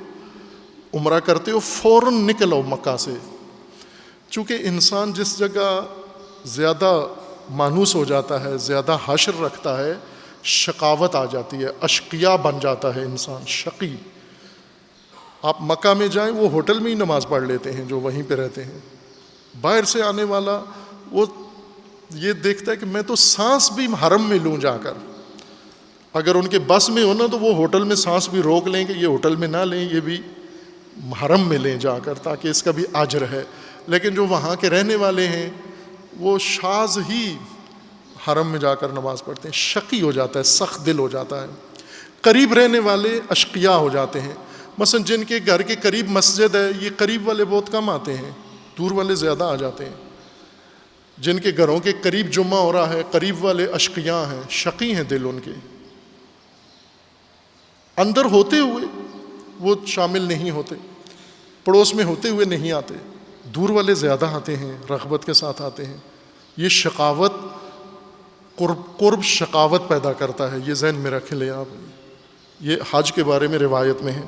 عمرہ کرتے ہو، فوراً نکلو مکہ سے، چونکہ انسان جس جگہ زیادہ مانوس ہو جاتا ہے، زیادہ حشر رکھتا ہے، شقاوت آ جاتی ہے، اشقیاء بن جاتا ہے انسان، شقی۔ آپ مکہ میں جائیں، وہ ہوٹل میں ہی نماز پڑھ لیتے ہیں جو وہیں پہ رہتے ہیں۔ باہر سے آنے والا وہ یہ دیکھتا ہے کہ میں تو سانس بھی حرم میں لوں جا کر، اگر ان کے بس میں ہونا تو وہ ہوٹل میں سانس بھی روک لیں کہ یہ ہوٹل میں نہ لیں، یہ بھی حرم میں لیں جا کر، تاکہ اس کا بھی اجر ہے۔ لیکن جو وہاں کے رہنے والے ہیں، وہ شاذ ہی حرم میں جا کر نماز پڑھتے ہیں، شقی ہو جاتا ہے، سخت دل ہو جاتا ہے۔ قریب رہنے والے اشقیاء ہو جاتے ہیں۔ مثلا جن کے گھر کے قریب مسجد ہے، یہ قریب والے بہت کم آتے ہیں، دور والے زیادہ آ جاتے ہیں۔ جن کے گھروں کے قریب جمعہ ہو رہا ہے، قریب والے اشقیاء ہیں، شقی ہیں دل ان کے۔ اندر ہوتے ہوئے وہ شامل نہیں ہوتے، پڑوس میں ہوتے ہوئے نہیں آتے، دور والے زیادہ آتے ہیں، رغبت کے ساتھ آتے ہیں. یہ شقاوت، قرب شقاوت پیدا کرتا ہے، یہ ذہن میں رکھ لیں آپ. یہ حج کے بارے میں روایت میں ہے.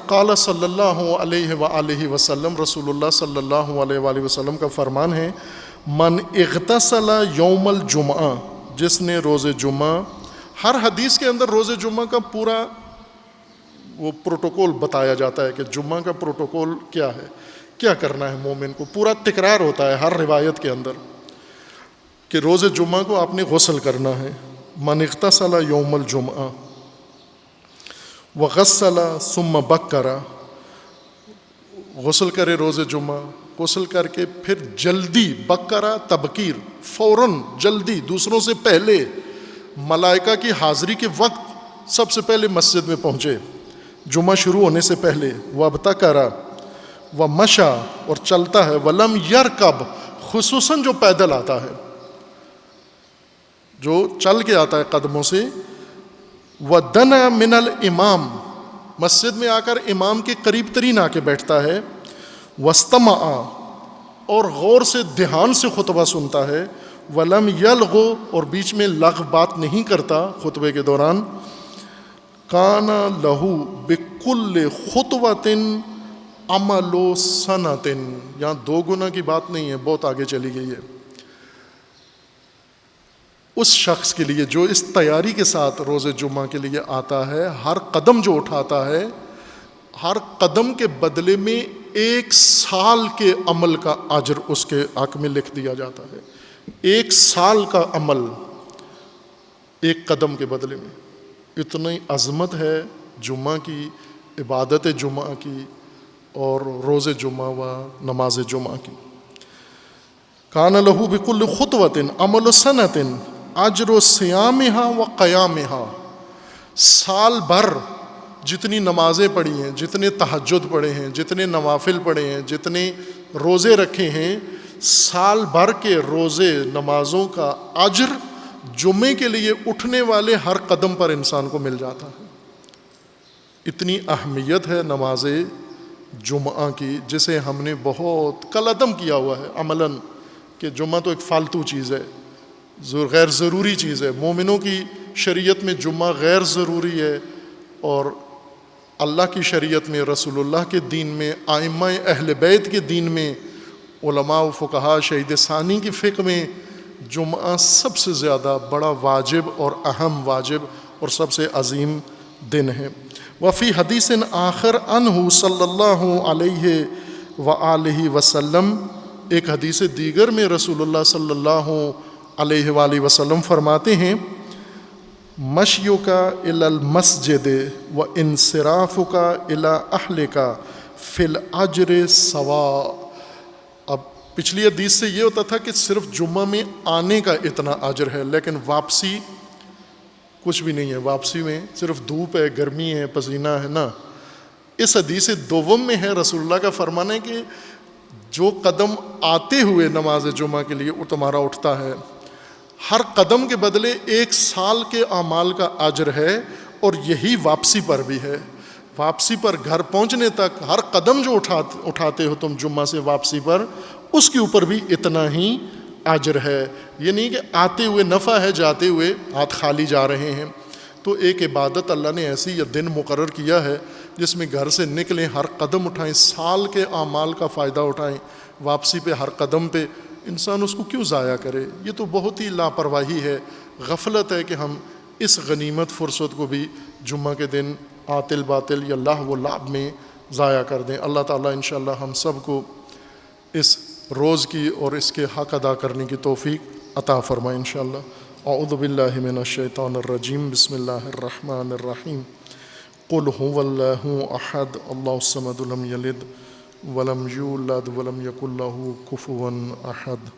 قال صلی اللہ علیہ وآلہ وسلم، رسول اللہ صلی اللہ علیہ وآلہ وسلم کا فرمان ہے، من اغتسل یوم الجمعہ، جس نے روز جمعہ، ہر حدیث کے اندر روز جمعہ کا پورا وہ پروٹوکول بتایا جاتا ہے کہ جمعہ کا پروٹوکول کیا ہے، کیا کرنا ہے مومن کو، پورا تکرار ہوتا ہے ہر روایت کے اندر کہ روز جمعہ کو آپ نے غسل کرنا ہے. من اغتسل یوم الجمعہ وغسل ثم بکر، غسل کرے روز جمعہ، غسل کر کے پھر جلدی، بکرا تبکیر، فوراً جلدی، دوسروں سے پہلے، ملائکہ کی حاضری کے وقت سب سے پہلے مسجد میں پہنچے جمعہ شروع ہونے سے پہلے. وابتکرا ومشا، اور چلتا ہے، ولم یرکب، خصوصاً جو پیدل آتا ہے، جو چل کے آتا ہے قدموں سے. ودنا من الامام، مسجد میں آ کر امام کے قریب ترین آ کے بیٹھتا ہے. واستمع، اور غور سے دھیان سے خطبہ سنتا ہے. ولم یلغو، اور بیچ میں لغو بات نہیں کرتا خطبے کے دوران. کان لہو بکل خطوۃ عمل سنۃ، یہاں دو گنا کی بات نہیں ہے، بہت آگے چلی گئی ہے. اس شخص کے لیے جو اس تیاری کے ساتھ روز جمعہ کے لیے آتا ہے، ہر قدم جو اٹھاتا ہے، ہر قدم کے بدلے میں 1 سال کے عمل کا اجر اس کے حق میں لکھ دیا جاتا ہے. 1 سال کا عمل ایک قدم کے بدلے میں. اتنی عظمت ہے جمعہ کی، عبادت جمعہ کی، اور روز جمعہ و نماز جمعہ کی. کان لہو بکل خطوۃ عمل سنۃ اجر صیامہا و قیامہا، سال بھر جتنی نمازیں پڑھی ہیں، جتنے تہجد پڑھے ہیں، جتنے نوافل پڑھے ہیں، جتنے روزے رکھے ہیں، سال بھر کے روزے نمازوں کا اجر جمعے کے لیے اٹھنے والے ہر قدم پر انسان کو مل جاتا ہے. اتنی اہمیت ہے نماز جمعہ کی، جسے ہم نے بہت کل عدم کیا ہوا ہے عملاً، کہ جمعہ تو ایک فالتو چیز ہے، غیر ضروری چیز ہے. مومنوں کی شریعت میں جمعہ غیر ضروری ہے، اور اللہ کی شریعت میں، رسول اللہ کے دین میں، ائمہ اہل بیت کے دین میں، علماء و فقہاء شہید ثانی کی فقہ میں جمعہ سب سے زیادہ بڑا واجب اور اہم واجب اور سب سے عظیم دن ہے. وفی حدیث آخر عنہ صلی اللہ علیہ وآلہ وسلم، ایک حدیث دیگر میں رسول اللہ صلی اللہ علیہ وآلہ وسلم فرماتے ہیں، مشیک الی المسجد و انصرافک الی اہلک فی الاجر سواء. اب پچھلی حدیث سے یہ ہوتا تھا کہ صرف جمعہ میں آنے کا اتنا اجر ہے، لیکن واپسی کچھ بھی نہیں ہے. واپسی میں صرف دھوپ ہے، گرمی ہے، پسینہ ہے نا. اس حدیث دوم میں ہے رسول اللہ کا فرمان ہے کہ جو قدم آتے ہوئے نماز جمعہ کے لیے تمہارا اٹھتا ہے، ہر قدم کے بدلے 1 سال کے اعمال کا اجر ہے. اور یہی واپسی پر بھی ہے. واپسی پر گھر پہنچنے تک ہر قدم جو اٹھاتے ہو تم جمعہ سے واپسی پر، اس کے اوپر بھی اتنا ہی اجر ہے. یہ نہیں کہ آتے ہوئے نفع ہے، جاتے ہوئے ہاتھ خالی جا رہے ہیں. تو ایک عبادت اللہ نے ایسی یہ دن مقرر کیا ہے جس میں گھر سے نکلیں، ہر قدم اٹھائیں، سال کے اعمال کا فائدہ اٹھائیں. واپسی پہ ہر قدم پہ انسان اس کو کیوں ضائع کرے؟ یہ تو بہت ہی لاپرواہی ہے، غفلت ہے کہ ہم اس غنیمت فرصت کو بھی جمعہ کے دن عاطل باطل یا لہو و لعب میں ضائع کر دیں. اللہ تعالیٰ انشاءاللہ ہم سب کو اس روز کی اور اس کے حق ادا کرنے کی توفیق عطا فرمائے انشاءاللہ. اعوذ باللہ من الشیطان الرجیم، بسم اللہ الرحمن الرحیم. قل هو اللہ احد اللہ الصمد لم یلد ولم یولد ولم یکن لہ کفوا احد.